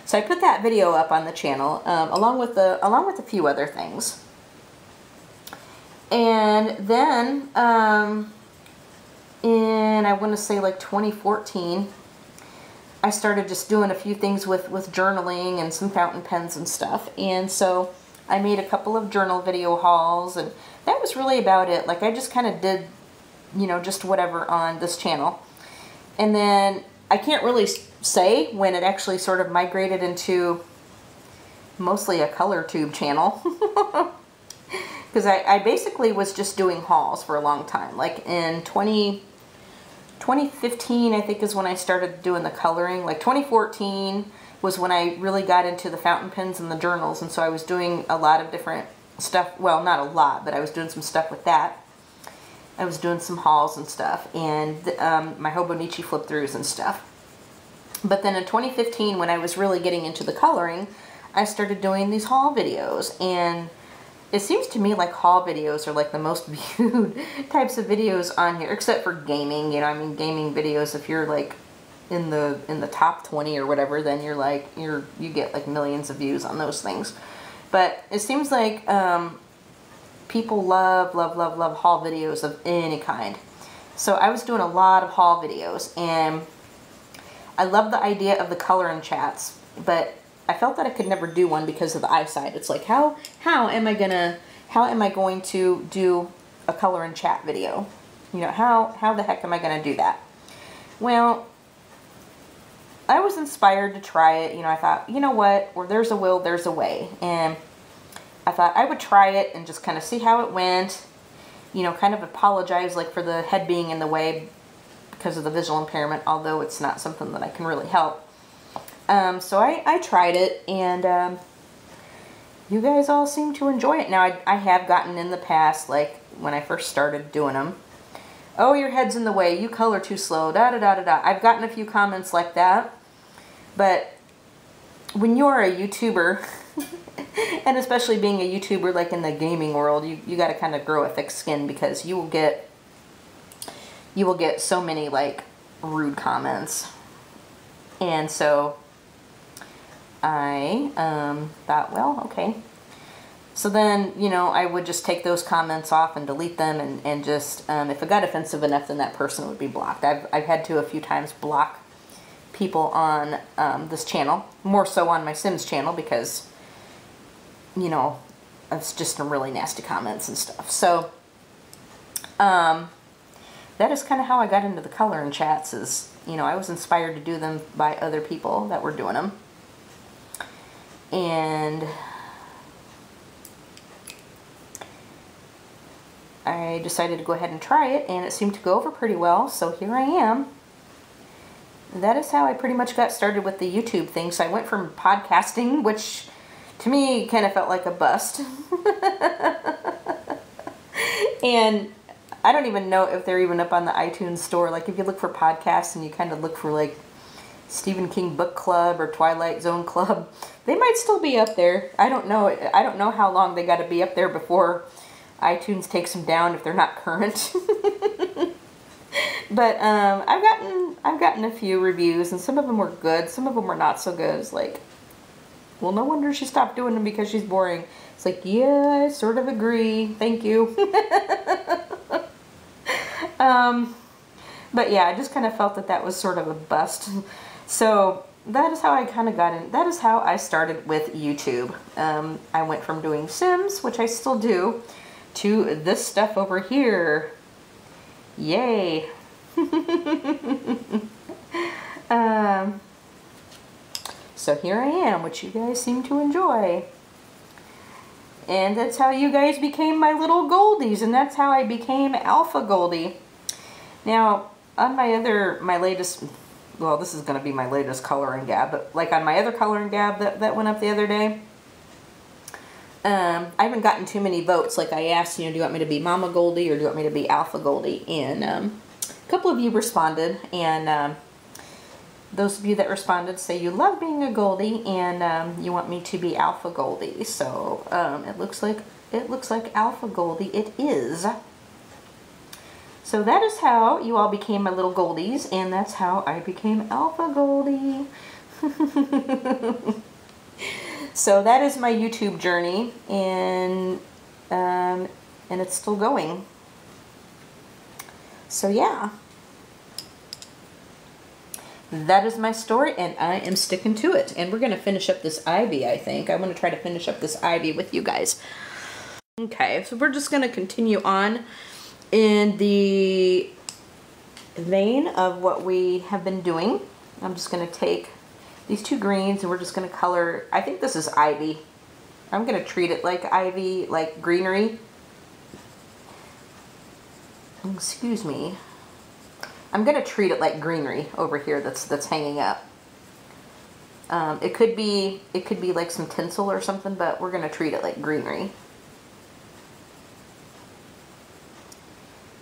So I put that video up on the channel along with a few other things. And then in, I want to say like 2014, I started just doing a few things with journaling and some fountain pens and stuff. And so I made a couple of journal video hauls, and that was really about it. Like I just kind of did, you know, just whatever on this channel. And then I can't really say when it actually sort of migrated into mostly a color tube channel. Because I basically was just doing hauls for a long time. Like in 2015, I think, is when I started doing the coloring. Like 2014 was when I really got into the fountain pens and the journals. And so I was doing a lot of different stuff. Well, not a lot, but I was doing some stuff with that. I was doing some hauls and stuff. And my Hobonichi flip-throughs and stuff. But then in 2015, when I was really getting into the coloring, I started doing these haul videos. And it seems to me like haul videos are like the most viewed types of videos on here, except for gaming. You know, I mean, gaming videos, if you're like in the top 20 or whatever, then you're like, you get like millions of views on those things. But it seems like people love haul videos of any kind. So I was doing a lot of haul videos, and I love the idea of the coloring chats, but I felt that I could never do one because of the eyesight. It's like, how am I going to do a color and chat video? You know, how the heck am I going to do that? Well, I was inspired to try it. You know, I thought, you know what, where there's a will, there's a way. And I thought I would try it and just kind of see how it went. You know, kind of apologize like for the head being in the way because of the visual impairment, although it's not something that I can really help. So I tried it, and you guys all seem to enjoy it. Now, I have gotten in the past, like when I first started doing them, oh, your head's in the way, you color too slow, da-da-da-da-da. I've gotten a few comments like that, but when you're a YouTuber, and especially being a YouTuber like in the gaming world, you got to kind of grow a thick skin, because you will get so many like rude comments. And so I thought, well, okay. So then, you know, I would just take those comments off and delete them, and just, if it got offensive enough, then that person would be blocked. I've had to a few times block people on this channel, more so on my Sims channel, because, you know, it's just some really nasty comments and stuff. So, that is kind of how I got into the color and chats, is, you know, I was inspired to do them by other people that were doing them. And I decided to go ahead and try it, and it seemed to go over pretty well, so here I am. That is how I pretty much got started with the YouTube thing. So I went from podcasting, which to me kind of felt like a bust. And I don't even know if they're even up on the iTunes store. Like, if you look for podcasts and you kind of look for like Stephen King Book Club or Twilight Zone Club, they might still be up there. I don't know. I don't know how long they got to be up there before iTunes takes them down if they're not current. But I've gotten a few reviews, and some of them were good, some of them were not so good. It's like, well, no wonder she stopped doing them, because she's boring. It's like, yeah, I sort of agree. Thank you. But yeah, I just kind of felt that that was sort of a bust. So that is how I kind of got in. That is how I started with YouTube. I went from doing Sims, which I still do, to this stuff over here. Yay. So here I am, which you guys seem to enjoy. And that's how you guys became my little goldies, and that's how I became Alpha Goldie. Now, on my latest, well, this is going to be my latest coloring gab, but like on my other coloring gab that went up the other day, I haven't gotten too many votes. Like, I asked, you know, do you want me to be Mama Goldie or do you want me to be Alpha Goldie? And a couple of you responded, and those of you that responded say you love being a Goldie, and you want me to be Alpha Goldie. So it looks like Alpha Goldie it is. So that is how you all became my little Goldies, and that's how I became Alpha Goldie. So that is my YouTube journey, and it's still going. So yeah, that is my story, and I am sticking to it. And we're going to finish up this ivy, I think. I want to try to finish up this ivy with you guys. Okay, so we're just going to continue on in the vein of what we have been doing. I'm just going to take these two greens, and we're just going to color, I think this is ivy. I'm going to treat it like ivy, like greenery. Excuse me. I'm going to treat it like greenery over here that's hanging up. It could be like some tinsel or something, but we're going to treat it like greenery.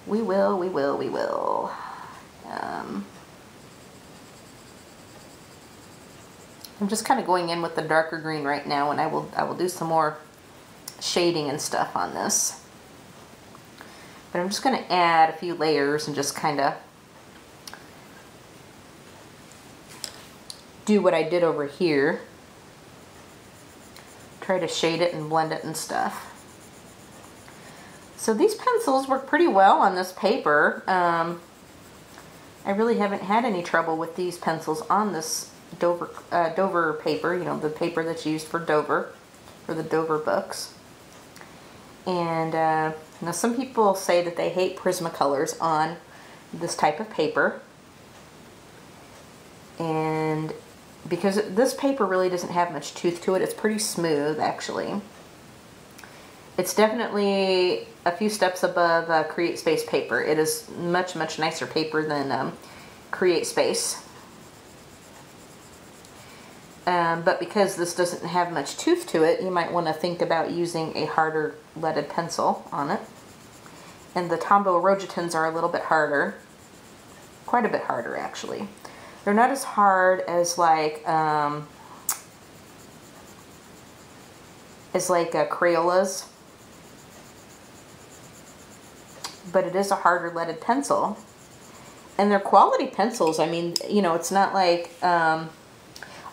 We will. I'm just kind of going in with the darker green right now, and I will do some more shading and stuff on this. But I'm just going to add a few layers and just kind of do what I did over here. Try to shade it and blend it and stuff. So these pencils work pretty well on this paper. I really haven't had any trouble with these pencils on this Dover paper, you know, the paper that's used for Dover, for the Dover books. And now some people say that they hate Prismacolors on this type of paper. And because this paper really doesn't have much tooth to it, it's pretty smooth actually. It's definitely a few steps above Create Space paper. It is much, much nicer paper than Create Space. But because this doesn't have much tooth to it, you might want to think about using a harder leaded pencil on it. And the Tombow Irojitens are a little bit harder. Quite a bit harder actually. They're not as hard as like Crayolas, but it is a harder leaded pencil, and they're quality pencils. I mean, you know, it's not like I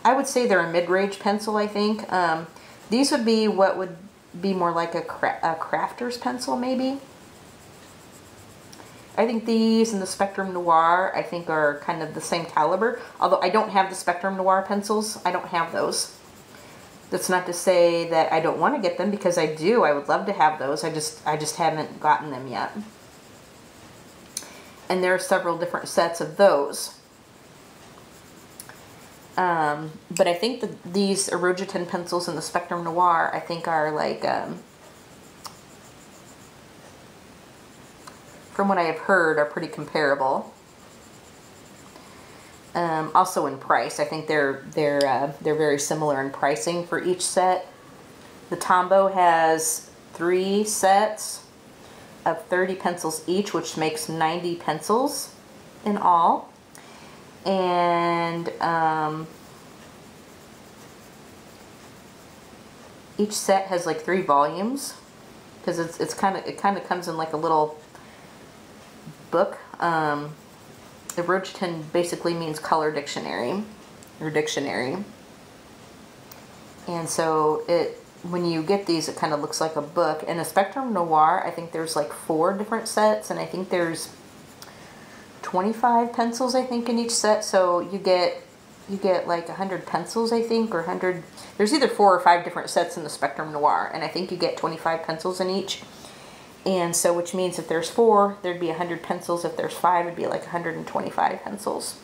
would say they're a mid-range pencil. I think these would be what would be more like a crafter's pencil, maybe. I think these and the Spectrum Noir, I think, are kind of the same caliber. Although I don't have the Spectrum Noir pencils. I don't have those. That's not to say that I don't want to get them, because I do. I would love to have those. I just haven't gotten them yet. And there are several different sets of those. But I think that these Irojiten pencils and the Spectrum Noir, I think, are like... from what I have heard, are pretty comparable. Also in price, I think they're very similar in pricing for each set. The Tombow has 3 sets of 30 pencils each, which makes 90 pencils in all. And each set has like 3 volumes, because it kind of comes in like a little book. Irojiten basically means color dictionary, or dictionary. And so when you get these, it kind of looks like a book. And a Spectrum Noir, I think there's like 4 different sets, and I think there's 25 pencils, I think, in each set. So you get like 100 pencils, I think, or 100. There's either 4 or 5 different sets in the Spectrum Noir, and I think you get 25 pencils in each. And so, which means if there's 4, there'd be 100 pencils. If there's 5, it'd be like 125 pencils.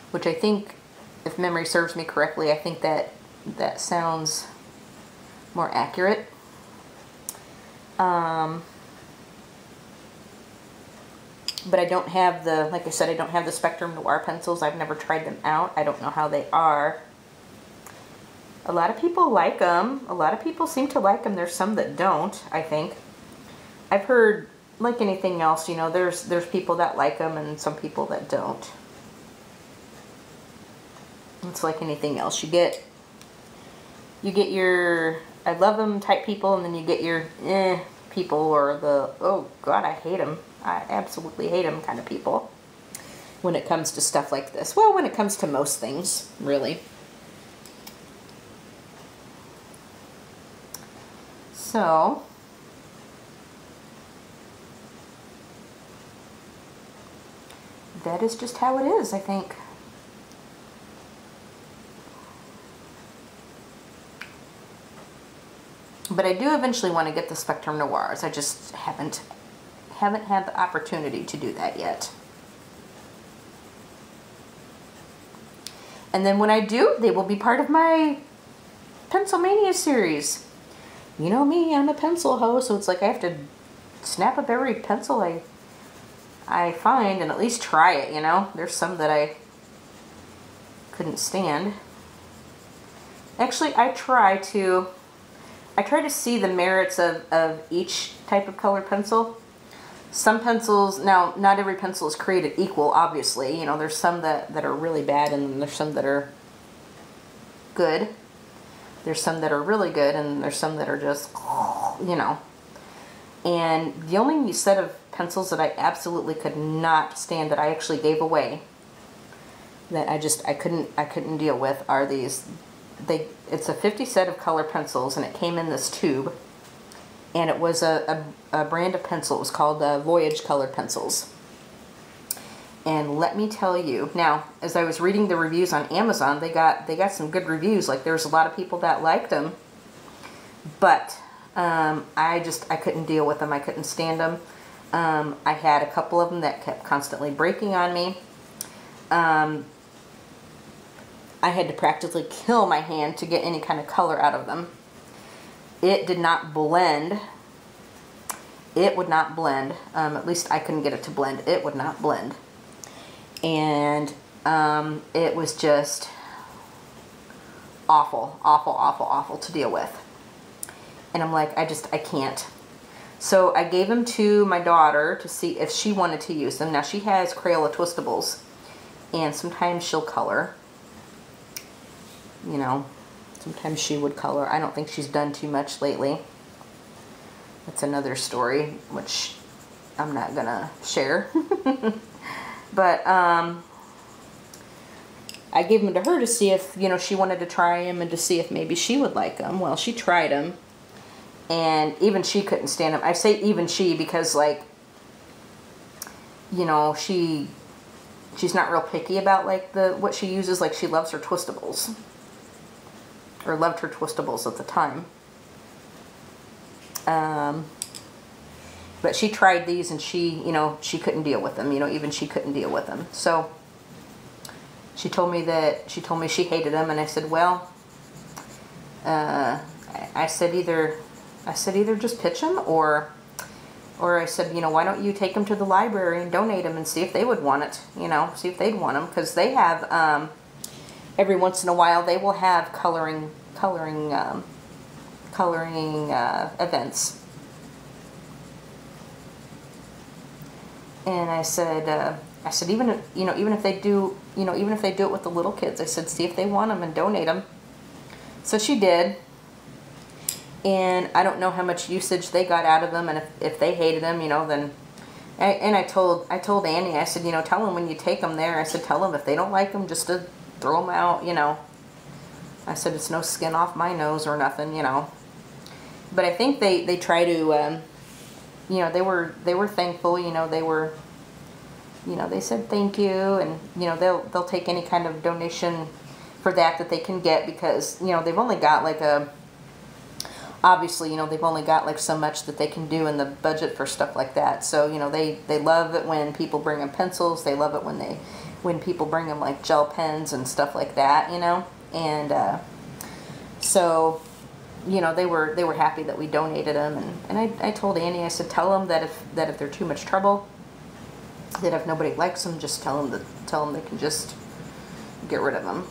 Which I think, if memory serves me correctly, I think that sounds more accurate. But I don't have the, like I said, I don't have the Spectrum Noir pencils. I've never tried them out. I don't know how they are. A lot of people like them. A lot of people seem to like them. There's some that don't, I think. I've heard, like anything else, you know, there's people that like them and some people that don't. It's like anything else. You get your I love them type people, and then you get your people, or the, oh God, I hate them. I absolutely hate them kind of people when it comes to stuff like this. Well, when it comes to most things, really. So, that is just how it is, I think. But I do eventually want to get the Spectrum Noirs. I just haven't had the opportunity to do that yet. And then when I do, they will be part of my Pencilmania series. You know me, I'm a pencil hoe, so it's like I have to snap up every pencil I find and at least try it, you know? There's some that I couldn't stand. Actually, I try to see the merits of each type of colored pencil. Some pencils, now not every pencil is created equal, obviously. You know, there's some that are really bad, and then there's some that are good. There's some that are really good, and there's some that are just, you know. And the only set of pencils that I absolutely could not stand, that I actually gave away, that I couldn't deal with, are these. It's a 50 set of color pencils, and it came in this tube. And it was a brand of pencil. It was called Voyage Colored Pencils. And let me tell you, now, as I was reading the reviews on Amazon, they got some good reviews. Like, there's a lot of people that liked them. But I couldn't deal with them. I couldn't stand them. I had a couple of them that kept constantly breaking on me. I had to practically kill my hand to get any kind of color out of them. It did not blend. It would not blend. At least I couldn't get it to blend. It would not blend. And it was just awful, awful, awful, awful to deal with. And I'm like, I can't. So I gave them to my daughter to see if she wanted to use them. Now, she has Crayola Twistables, and sometimes she'll color. You know, sometimes she would color. I don't think she's done too much lately. That's another story, which I'm not gonna share. But I gave them to her to see if, you know, she wanted to try them and to see if maybe she would like them. Well, she tried them, and even she couldn't stand them. I say even she because, like, you know, she's not real picky about, like, what she uses. Like, she loves her Twistables, or loved her Twistables at the time. But she tried these, and she, you know, she couldn't deal with them. You know, even she couldn't deal with them. So she told me she hated them, and I said, well, I said either just pitch them, or I said, you know, why don't you take them to the library and donate them and see if they would want it. You know, see if they'd want them, because they have every once in a while they will have coloring events. And I said even if, you know, even if they do it with the little kids, I said, see if they want them and donate them. So she did, and I don't know how much usage they got out of them, and if they hated them, you know, then. And I told Annie, I said, you know, tell them when you take them there. I said, tell them if they don't like them, just to throw them out, you know. I said, it's no skin off my nose or nothing, you know. But I think they try to. You know, they were thankful. You know, they said thank you, and you know, they'll take any kind of donation for that they can get, because, you know, they've only got like obviously, you know, they've only got like so much that they can do in the budget for stuff like that. So, you know, they love it when people bring them pencils. They love it when people bring them like gel pens and stuff like that, you know. And so, you know, they were happy that we donated them, and I told Annie, I said, tell them that if they're too much trouble, that if nobody likes them, just tell them they can just get rid of them.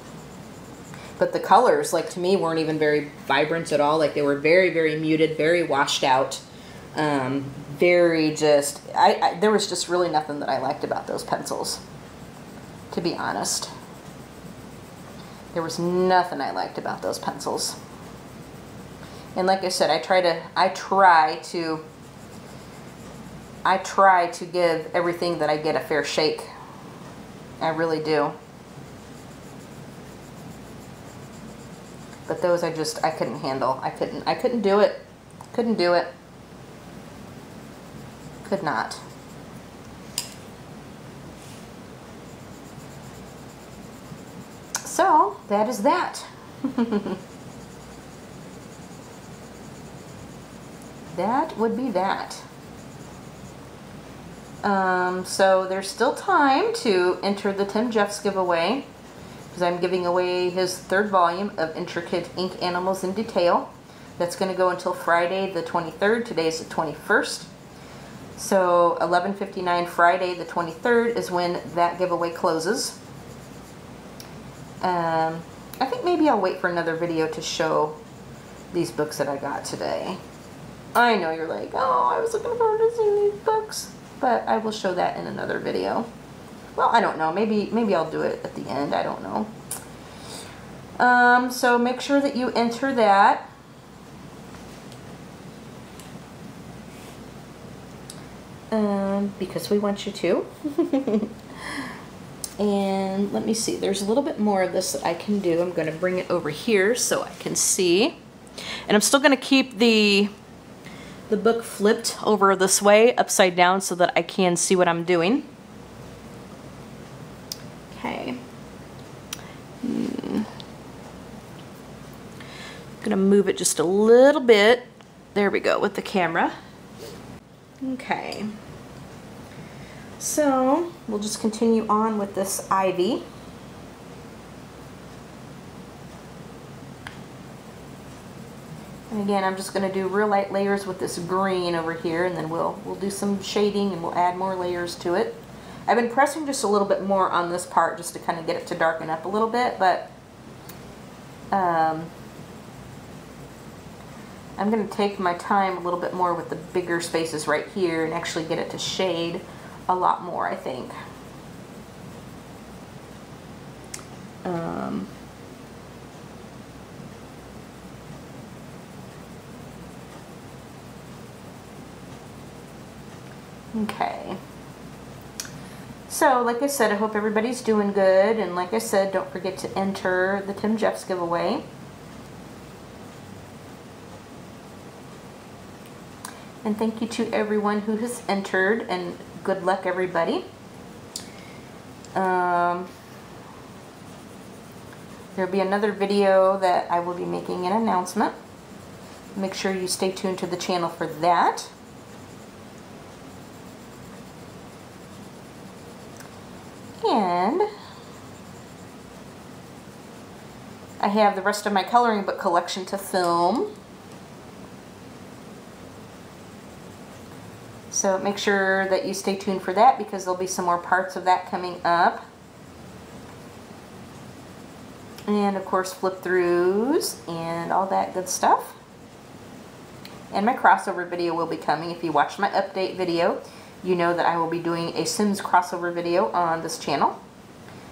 But the colors, like, to me, weren't even very vibrant at all. Like, they were very, very muted, very washed out, very just. There was just really nothing that I liked about those pencils, to be honest. There was nothing I liked about those pencils. And like I said, I try to give everything that I get a fair shake. I really do. But those I couldn't handle. I couldn't do it. Couldn't do it. Could not. So, that is that. That would be that. So there's still time to enter the Tim Jeffs giveaway, because I'm giving away his 3rd volume of Intricate Ink Animals in Detail. That's going to go until Friday the 23rd. Today's the 21st. So 11:59 Friday the 23rd is when that giveaway closes. I think maybe I'll wait for another video to show these books that I got today. I know you're like, oh, I was looking forward to seeing these books, but I will show that in another video. Well, I don't know. Maybe I'll do it at the end. I don't know. So make sure that you enter that. Because we want you to. And let me see. There's a little bit more of this that I can do. I'm going to bring it over here so I can see. And I'm still going to keep the book flipped over this way, upside down, so that I can see what I'm doing. Okay. Gonna move it just a little bit. There we go with the camera. Okay. So we'll just continue on with this ivy. And again, I'm just going to do real light layers with this green over here, and then we'll do some shading and we'll add more layers to it. I've been pressing just a little bit more on this part just to kind of get it to darken up a little bit, but I'm going to take my time a little bit more with the bigger spaces right here and actually get it to shade a lot more, I think. Okay. So, like I said, I hope everybody's doing good, and like I said, don't forget to enter the Tim Jeffs giveaway. And thank you to everyone who has entered, and good luck, everybody. There'll be another video that I will be making an announcement. Make sure you stay tuned to the channel for that. And I have the rest of my coloring book collection to film. So make sure that you stay tuned for that, because there'll be some more parts of that coming up. And of course flip throughs and all that good stuff. And my crossover video will be coming. If you watch my update video, you know that I will be doing a Sims crossover video on this channel.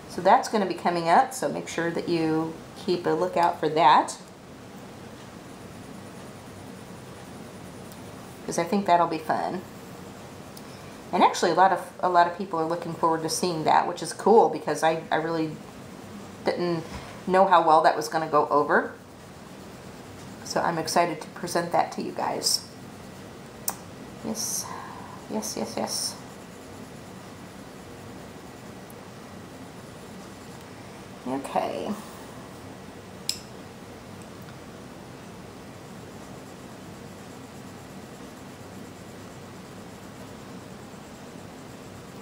So that's going to be coming up, so make sure that you keep a lookout for that, because I think that'll be fun. And actually a lot of people are looking forward to seeing that, which is cool, because I really didn't know how well that was going to go over. So I'm excited to present that to you guys. Yes. Yes, yes, yes. Okay.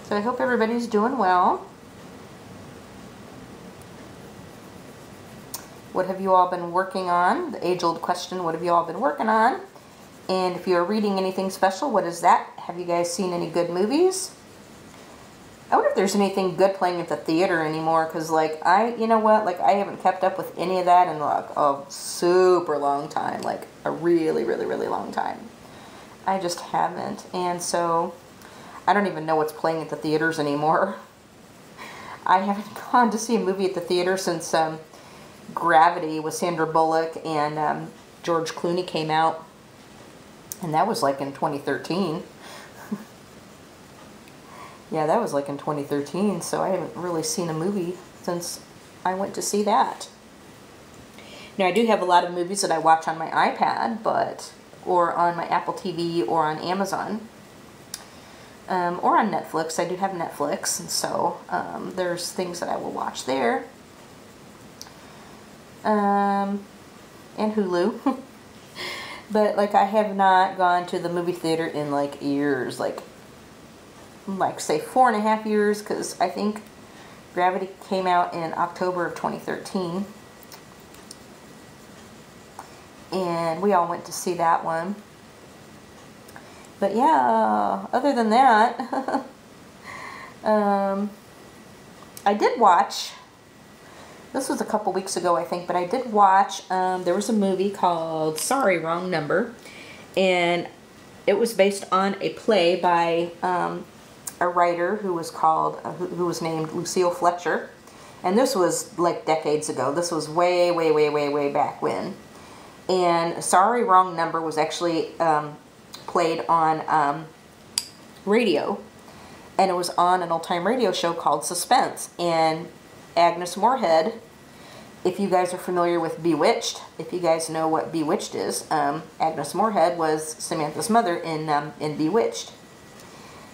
So I hope everybody's doing well. What have you all been working on? The age-old question, what have you all been working on? And if you're reading anything special, what is that? Have you guys seen any good movies? I wonder if there's anything good playing at the theater anymore, because like you know what, like I haven't kept up with any of that in like a super long time, like a really, really, really long time. I just haven't, and so I don't even know what's playing at the theaters anymore. I haven't gone to see a movie at the theater since Gravity with Sandra Bullock and George Clooney came out. And that was like in 2013. Yeah, that was like in 2013, so I haven't really seen a movie since I went to see that. Now, I do have a lot of movies that I watch on my iPad, or on my Apple TV, or on Amazon, or on Netflix. I do have Netflix, and so there's things that I will watch there. And Hulu. But like I have not gone to the movie theater in like years, like say 4.5 years, because I think Gravity came out in October of 2013. And we all went to see that one. But yeah, other than that, I did watch, this was a couple weeks ago I think, but I did watch, there was a movie called Sorry, Wrong Number, and it was based on a play by a writer who was named Lucille Fletcher, and this was like decades ago. This was way, way, way, way, way back when. And Sorry, Wrong Number was actually played on radio, and it was on an old-time radio show called Suspense. And Agnes Moorehead, if you guys are familiar with Bewitched, if you guys know what Bewitched is, Agnes Moorehead was Samantha's mother in Bewitched.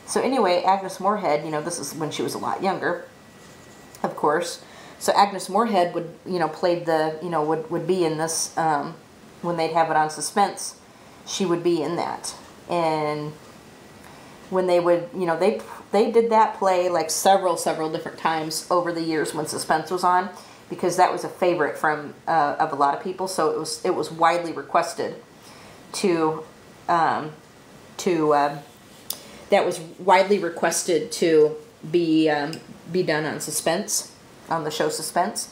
So anyway, Agnes Moorehead, you know, this is when she was a lot younger, of course. So Agnes Moorehead would, you know, played the, you know, would be in this, when they'd have it on Suspense, she would be in that. And when they would, you know, they did that play like several different times over the years when Suspense was on, because that was a favorite from of a lot of people. So it was widely requested to be done on Suspense, on the show Suspense.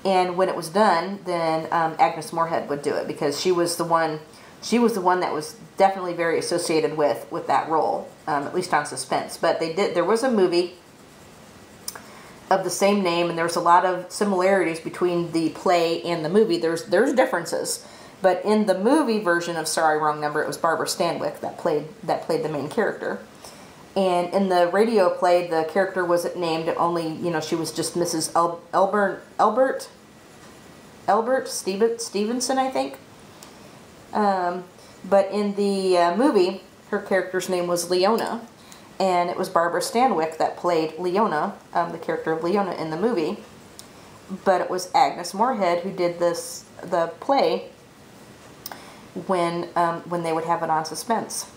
And when it was done, then Agnes Moorehead would do it, because she was the one that was definitely very associated with that role, at least on Suspense. But there was a movie of the same name, and there's a lot of similarities between the play and the movie. There's differences, but in the movie version of Sorry Wrong Number, it was Barbara Stanwyck that played the main character. And in the radio play, the character wasn't named. Only, you know, she was just Mrs. Albert Stevenson, I think. But in the movie, her character's name was Leona, and it was Barbara Stanwyck that played Leona, the character of Leona in the movie. But it was Agnes Moorehead who did the play when they would have it on Suspense.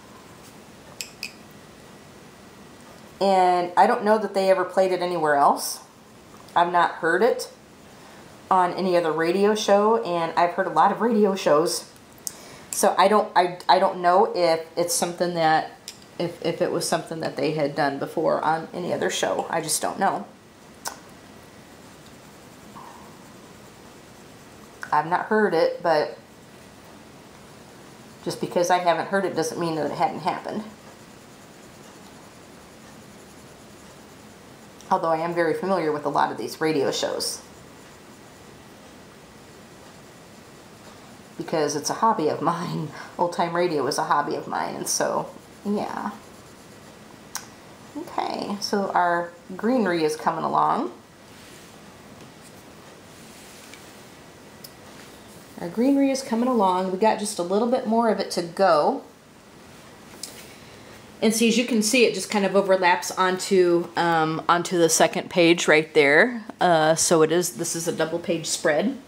And I don't know that they ever played it anywhere else. I've not heard it on any other radio show, and I've heard a lot of radio shows. So I don't know if it's something that, if it was something that they had done before on any other show. I just don't know. I've not heard it, but just because I haven't heard it doesn't mean that it hadn't happened. Although I am very familiar with a lot of these radio shows, because it's a hobby of mine. Old-time radio is a hobby of mine, and so, yeah. Okay, so our greenery is coming along. Our greenery is coming along. We got just a little bit more of it to go. And see, as you can see, it just kind of overlaps onto the second page right there. So this is a double page spread.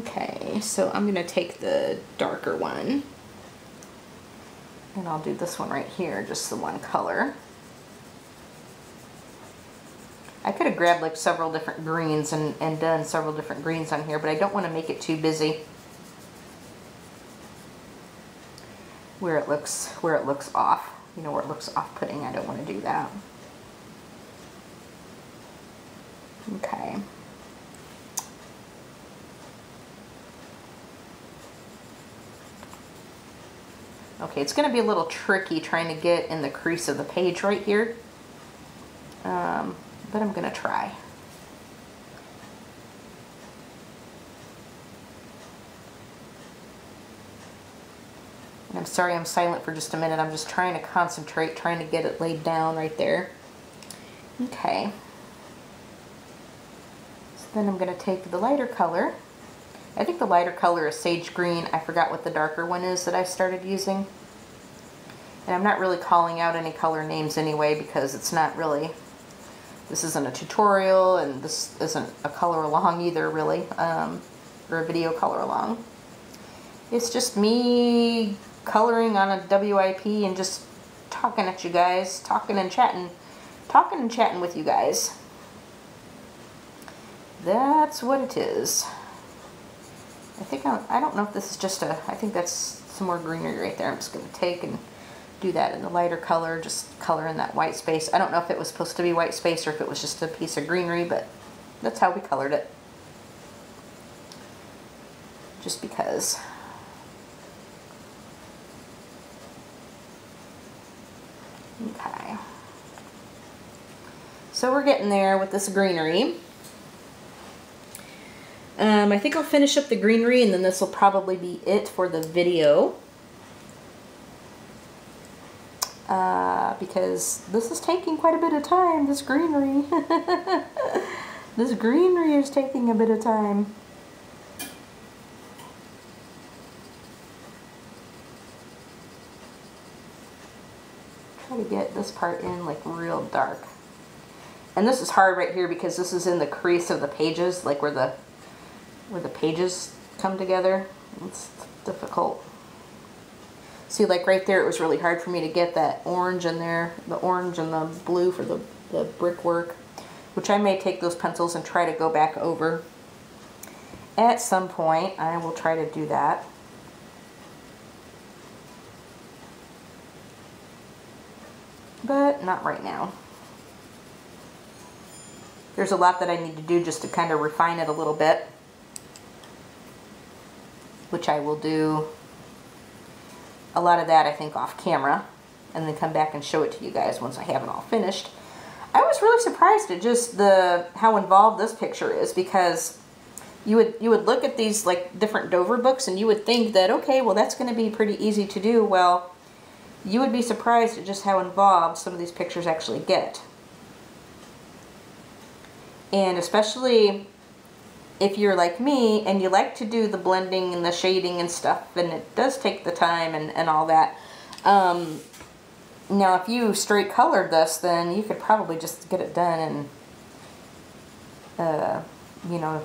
Okay, so I'm going to take the darker one, and I'll do this one right here, just the one color. I could have grabbed like several different greens and done several different greens on here, but I don't want to make it too busy where it looks off, you know, where it looks off-putting. I don't want to do that. Okay. Okay, it's going to be a little tricky trying to get in the crease of the page right here, but I'm going to try. And I'm sorry I'm silent for just a minute. I'm just trying to concentrate, trying to get it laid down right there. Okay. So then I'm going to take the lighter color. I think the lighter color is sage green. I forgot what the darker one is that I started using. And I'm not really calling out any color names anyway, because it's not really, this isn't a tutorial, and this isn't a color along either, really, or a video color along. It's just me coloring on a WIP and just talking at you guys, talking and chatting with you guys. That's what it is. I think I don't know if this is just a, I think that's some more greenery right there. I'm just going to take and do that in the lighter color, just color in that white space. I don't know if it was supposed to be white space or if it was just a piece of greenery, but that's how we colored it. Just because. Okay. So we're getting there with this greenery. I think I'll finish up the greenery, and then this will probably be it for the video. Because this is taking quite a bit of time, this greenery. This greenery is taking a bit of time. Try to get this part in like real dark. And this is hard right here because this is in the crease of the pages, like where the pages come together. It's difficult. See, like right there, it was really hard for me to get that orange in there, the orange and the blue for the brickwork, which I may take those pencils and try to go back over. At some point, I will try to do that. But not right now. There's a lot that I need to do just to kind of refine it a little bit, which I will do a lot of that, I think, off camera, and then come back and show it to you guys once I have it all finished. I was really surprised at just how involved this picture is, because you would look at these like different Dover books and you would think that, okay, well, that's going to be pretty easy to do. Well, you would be surprised at just how involved some of these pictures actually get. And especially if you're like me and you like to do the blending and the shading and stuff, and it does take the time and all that. Now, if you straight colored this, then you could probably just get it done and, you know,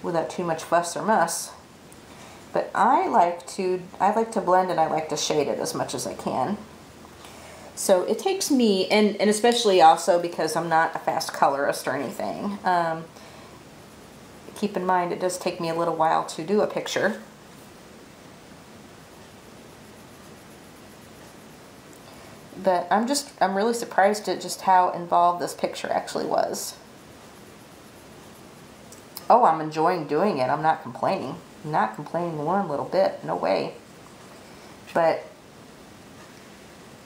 without too much fuss or muss. But I like to blend and I like to shade it as much as I can. So it takes me, and especially also because I'm not a fast colorist or anything, keep in mind it does take me a little while to do a picture. But I'm really surprised at just how involved this picture actually was. Oh, I'm enjoying doing it. I'm not complaining. I'm not complaining one little bit. No way. But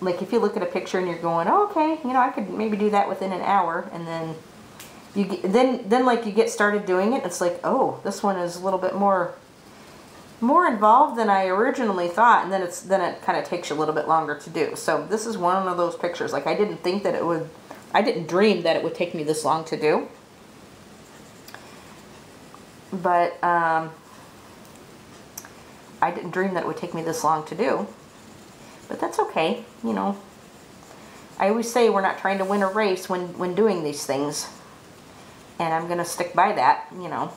like if you look at a picture and you're going, oh, okay, you know, I could maybe do that within an hour, and then you get, then like you get started doing it, it's like, oh, this one is a little bit more involved than I originally thought, and then it kind of takes you a little bit longer to do. So this is one of those pictures. Like I didn't dream that it would take me this long to do. But I didn't dream that it would take me this long to do. But that's okay, you know. I always say we're not trying to win a race when doing these things. And I'm going to stick by that, you know.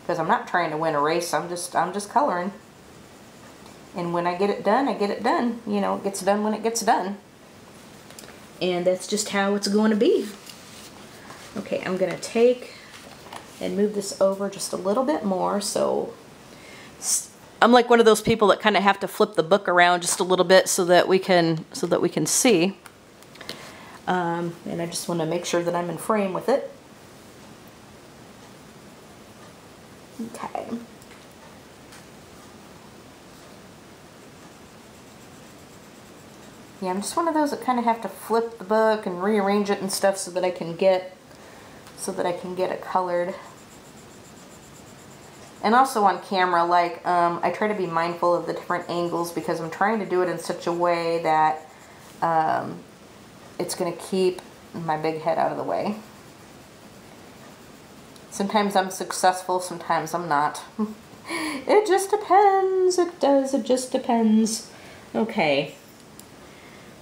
Because I'm not trying to win a race, I'm just coloring. And when I get it done, I get it done. You know, it gets done when it gets done. And that's just how it's going to be. Okay, I'm going to take and move this over just a little bit more, so I'm like one of those people that kind of have to flip the book around just a little bit so that we can see. And I just want to make sure that I'm in frame with it. Okay. Yeah, I'm just one of those that kind of have to flip the book and rearrange it and stuff so that I can get it colored. And also on camera, like, I try to be mindful of the different angles because I'm trying to do it in such a way that it's going to keep my big head out of the way. Sometimes I'm successful, sometimes I'm not. It just depends. It does. It just depends. Okay.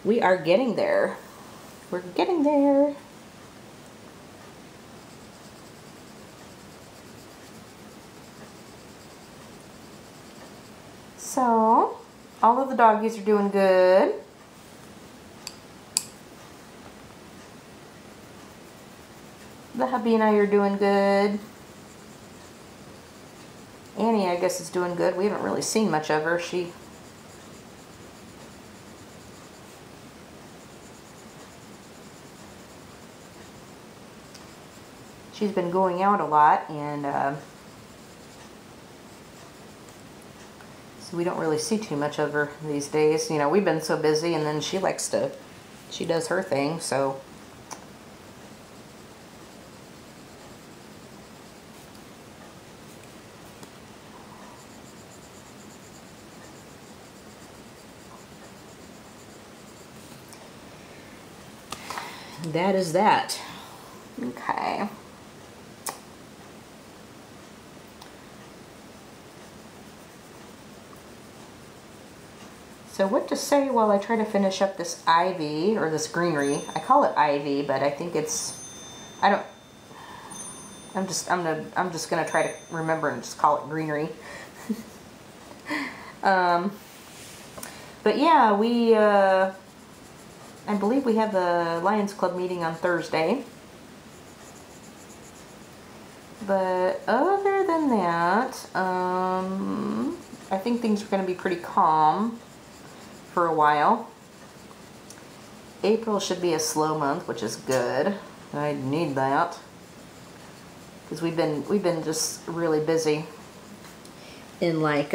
We are getting there. We're getting there. So, all of the doggies are doing good. The hubby and I are doing good. Annie, I guess, is doing good. We haven't really seen much of her. She's been going out a lot, and so we don't really see too much of her these days. You know, we've been so busy, and then she does her thing, so. That is that. Okay. So what to say while I try to finish up this ivy, or this greenery. I call it ivy, but I think it's, I'm just gonna try to remember and just call it greenery. But yeah, I believe we have the Lions Club meeting on Thursday. But other than that, I think things are going to be pretty calm for a while. April should be a slow month, which is good. I need that because we've been just really busy in like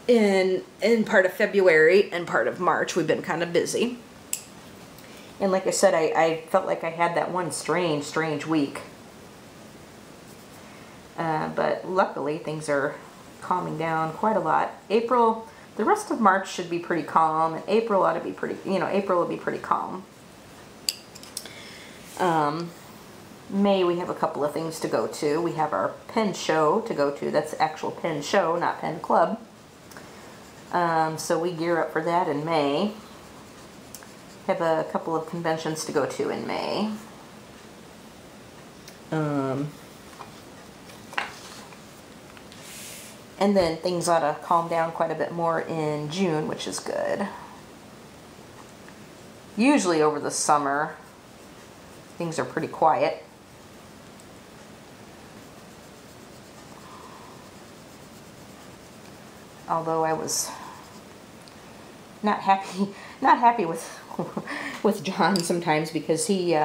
in part of February and part of March. We've been kind of busy, and like I said, I felt like I had that one strange week. But luckily things are calming down quite a lot. April, the rest of March should be pretty calm, and April ought to be pretty, April will be pretty calm. May, we have a couple of things to go to. We have our Penn show to go to. That's the actual Penn show, not Penn Club. So we gear up for that in May. Have a couple of conventions to go to in May. And then things ought to calm down quite a bit more in June, which is good. Usually over the summer, things are pretty quiet. Although I was not happy with with John sometimes, because he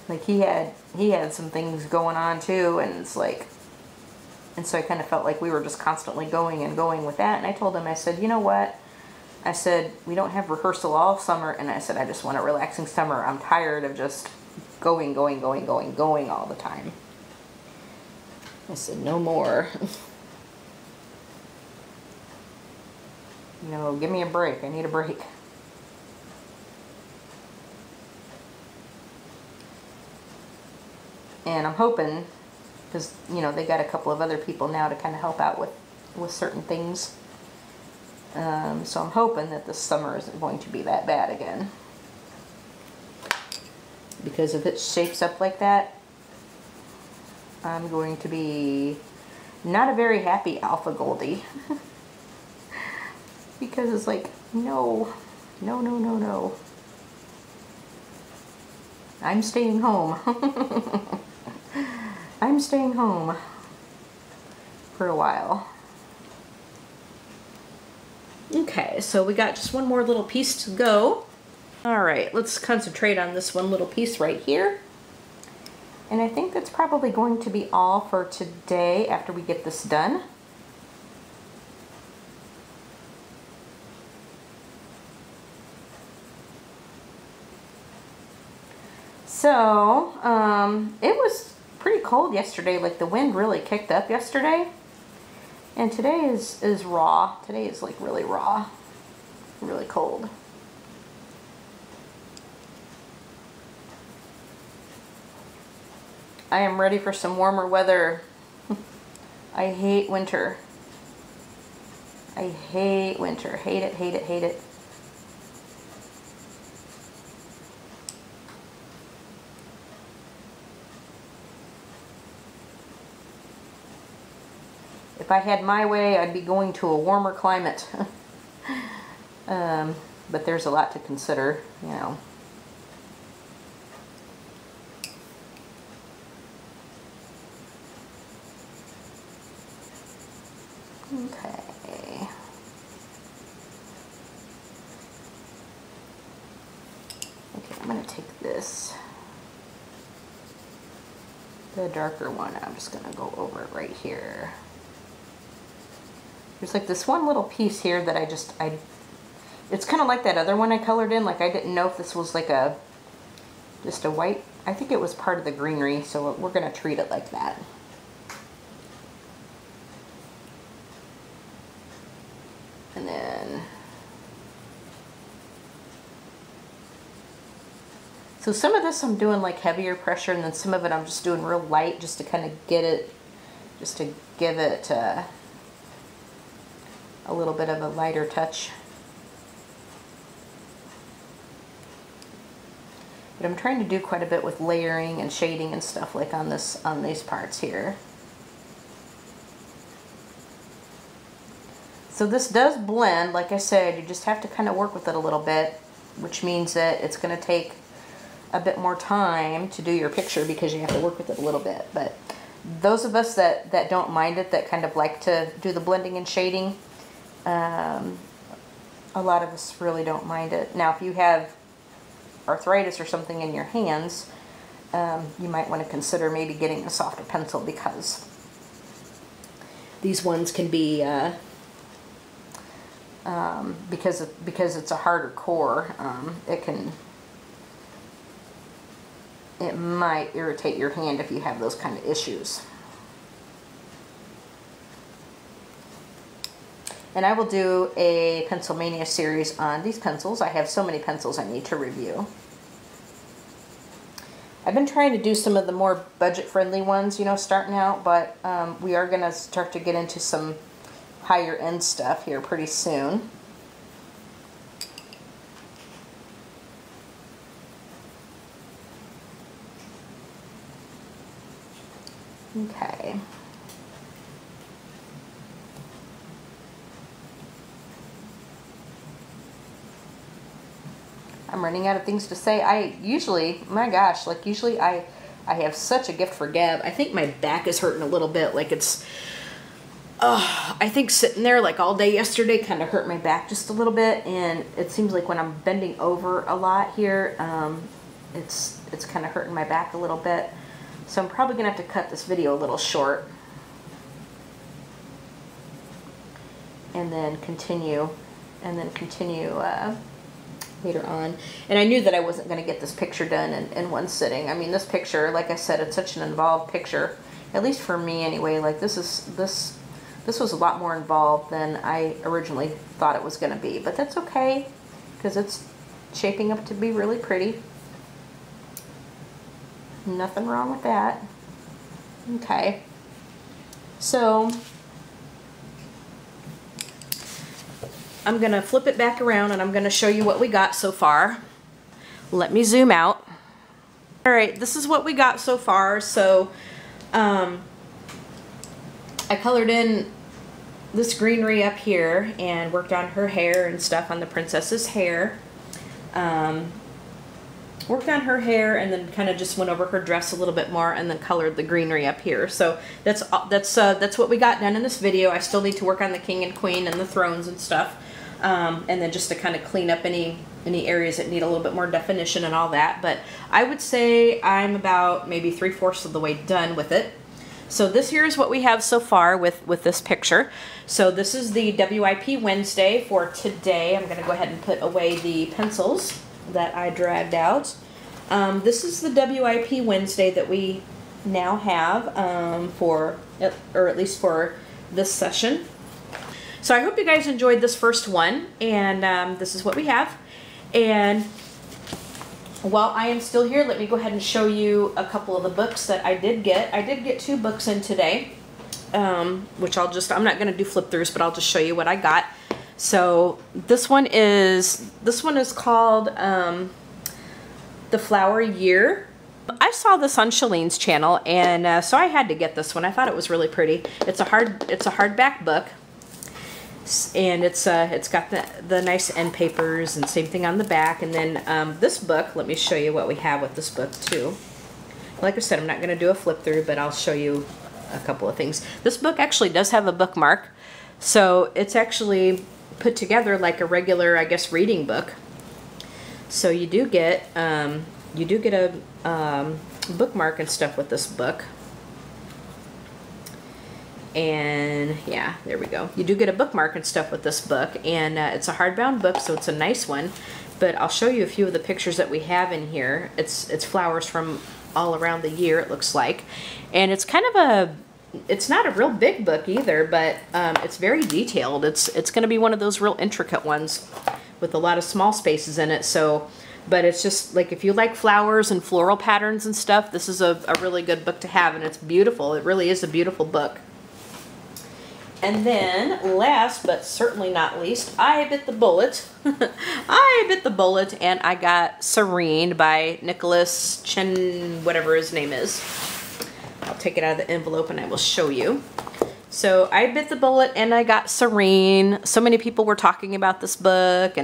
like he had some things going on too, and it's like, and so I kind of felt like we were just constantly going and going with that. And I told him, I said, you know what? I said, we don't have rehearsal all summer, and I said, I just want a relaxing summer. I'm tired of just going all the time. I said, no more. Give me a break. I need a break. And I'm hoping, because, they got a couple of other people now to kind of help out with certain things. So I'm hoping that this summer isn't going to be that bad again. Because if it shapes up like that, I'm going to be not a very happy Alpha Goldie. Because it's like, no. I'm staying home. I'm staying home for a while. Okay, so we got just one more little piece to go. All right, let's concentrate on this one little piece right here. And I think that's probably going to be all for today after we get this done. So, it was pretty cold yesterday. Like, the wind really kicked up yesterday. And today is raw. Today is like really raw. Really cold. I am ready for some warmer weather. I hate winter. I hate winter. Hate it, hate it, hate it. If I had my way, I'd be going to a warmer climate. But there's a lot to consider, Okay. Okay, I'm going to take this, the darker one, I'm just going to go over it right here. There's like this one little piece here that it's kind of like that other one I colored in. Like, I didn't know if this was like just a white. I think it was part of the greenery, so we're going to treat it like that. And then, so some of this I'm doing like heavier pressure, and then some of it I'm just doing real light, just to kind of get it, just to give it a little bit of a lighter touch. But I'm trying to do quite a bit with layering and shading and stuff like on these parts here. So this does blend, like I said, you just have to kind of work with it a little bit, which means that it's going to take a bit more time to do your picture because you have to work with it a little bit. But those of us that don't mind it, that kind of like to do the blending and shading, a lot of us really don't mind it. Now, if you have arthritis or something in your hands, you might want to consider maybe getting a softer pencil because these ones can be because it's a harder core, it might irritate your hand if you have those kind of issues. And I will do a Pencil Mania series on these pencils. I have so many pencils I need to review. I've been trying to do some of the more budget-friendly ones, you know, starting out, but we are going to start to get into some higher end stuff here pretty soon. Okay. I'm running out of things to say. I usually, my gosh, like usually I have such a gift for gab. I think my back is hurting a little bit, like it's I think sitting there like all day yesterday kind of hurt my back just a little bit, and it seems like when I'm bending over a lot here, it's kind of hurting my back a little bit. So I'm probably gonna have to cut this video a little short and then continue later on. And I knew that I wasn't gonna get this picture done in one sitting. I mean, this picture, like I said, it's such an involved picture, at least for me anyway. Like this was a lot more involved than I originally thought it was going to be, but that's okay because it's shaping up to be really pretty. Nothing wrong with that. Okay, so I'm going to flip it back around and I'm going to show you what we got so far. Let me zoom out. All right, this is what we got so far. So I colored in this greenery up here and worked on her hair and stuff, on the princess's hair. Worked on her hair and then kind of just went over her dress a little bit more and then colored the greenery up here. So that's what we got done in this video. I still need to work on the king and queen and the thrones and stuff, and then just to kind of clean up any areas that need a little bit more definition and all that. But I would say I'm about maybe 3/4 of the way done with it. So this here is what we have so far with this picture. So this is the WIP Wednesday for today. I'm going to go ahead and put away the pencils that I dragged out. This is the WIP Wednesday that we now have or at least for this session. So I hope you guys enjoyed this first one, and this is what we have. And while I am still here, let me go ahead and show you a couple of the books that I did get. I did get 2 books in today, which I'm not going to do flip throughs, but I'll just show you what I got. So this one is called The Flower Year. I saw this on Shalene's channel, and so I had to get this one. I thought it was really pretty. It's a hardback book. And it's got the nice end papers, and same thing on the back. And then this book, let me show you what we have with this book too. Like I said, I'm not going to do a flip through, but I'll show you a couple of things. This book actually does have a bookmark, so it's actually put together like a regular, I guess, reading book. So you do get a bookmark and stuff with this book. And yeah, there we go. You do get a bookmark and stuff with this book, and it's a hardbound book, so it's a nice one. But I'll show you a few of the pictures that we have in here. It's flowers from all around the year, it looks like. And it's kind of it's not a real big book either, but it's very detailed. It's going to be one of those real intricate ones with a lot of small spaces in it. So, but it's just like, if you like flowers and floral patterns and stuff, this is a really good book to have, and it's beautiful. It really is a beautiful book. And then, last but certainly not least, I bit the bullet. I bit the bullet, and I got Serene by Nicholas Chen, whatever his name is. I'll take it out of the envelope and I will show you. So I bit the bullet and I got Serene. So many people were talking about this book,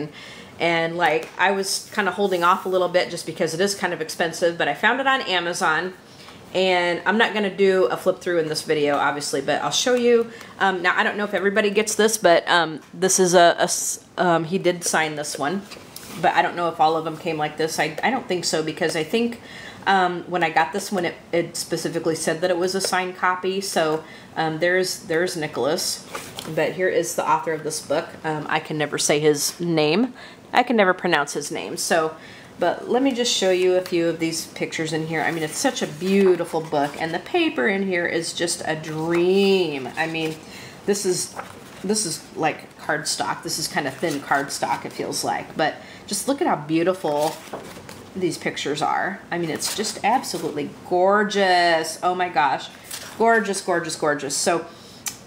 and like I was kind of holding off a little bit just because it is kind of expensive, but I found it on Amazon. And I'm not going to do a flip through in this video, obviously, but I'll show you. Now, I don't know if everybody gets this, but this is he did sign this one. But I don't know if all of them came like this. I don't think so, because I think when I got this one, it specifically said that it was a signed copy. So there's Nicholas. But here is the author of this book. I can never say his name. I can never pronounce his name. So... But let me just show you a few of these pictures in here. I mean, it's such a beautiful book, and the paper in here is just a dream. I mean, this is like cardstock. This is kind of thin cardstock, it feels like. But just look at how beautiful these pictures are. I mean, it's just absolutely gorgeous. Oh my gosh. Gorgeous, gorgeous, gorgeous. So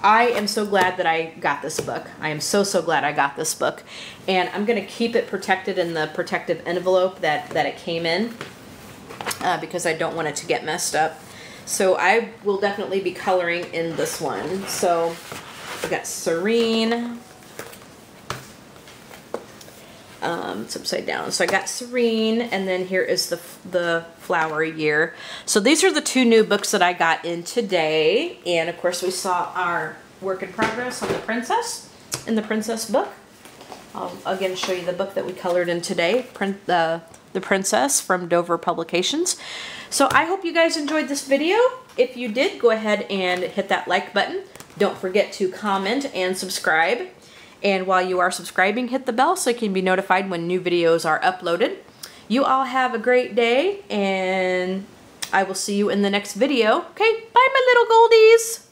I am so glad that I got this book. I am so, so glad I got this book. And I'm going to keep it protected in the protective envelope that it came in because I don't want it to get messed up. So I will definitely be coloring in this one. So I got Serene. It's upside down. So I got Serene, and then here is the Flower Year. So these are the two new books that I got in today. And of course we saw our work in progress on the Princess in the Princess book. I'll again show you the book that we colored in today, the Princess from Dover Publications. So I hope you guys enjoyed this video. If you did, go ahead and hit that like button. Don't forget to comment and subscribe. And while you are subscribing, hit the bell so you can be notified when new videos are uploaded. You all have a great day, and I will see you in the next video. Okay, bye my little goldies!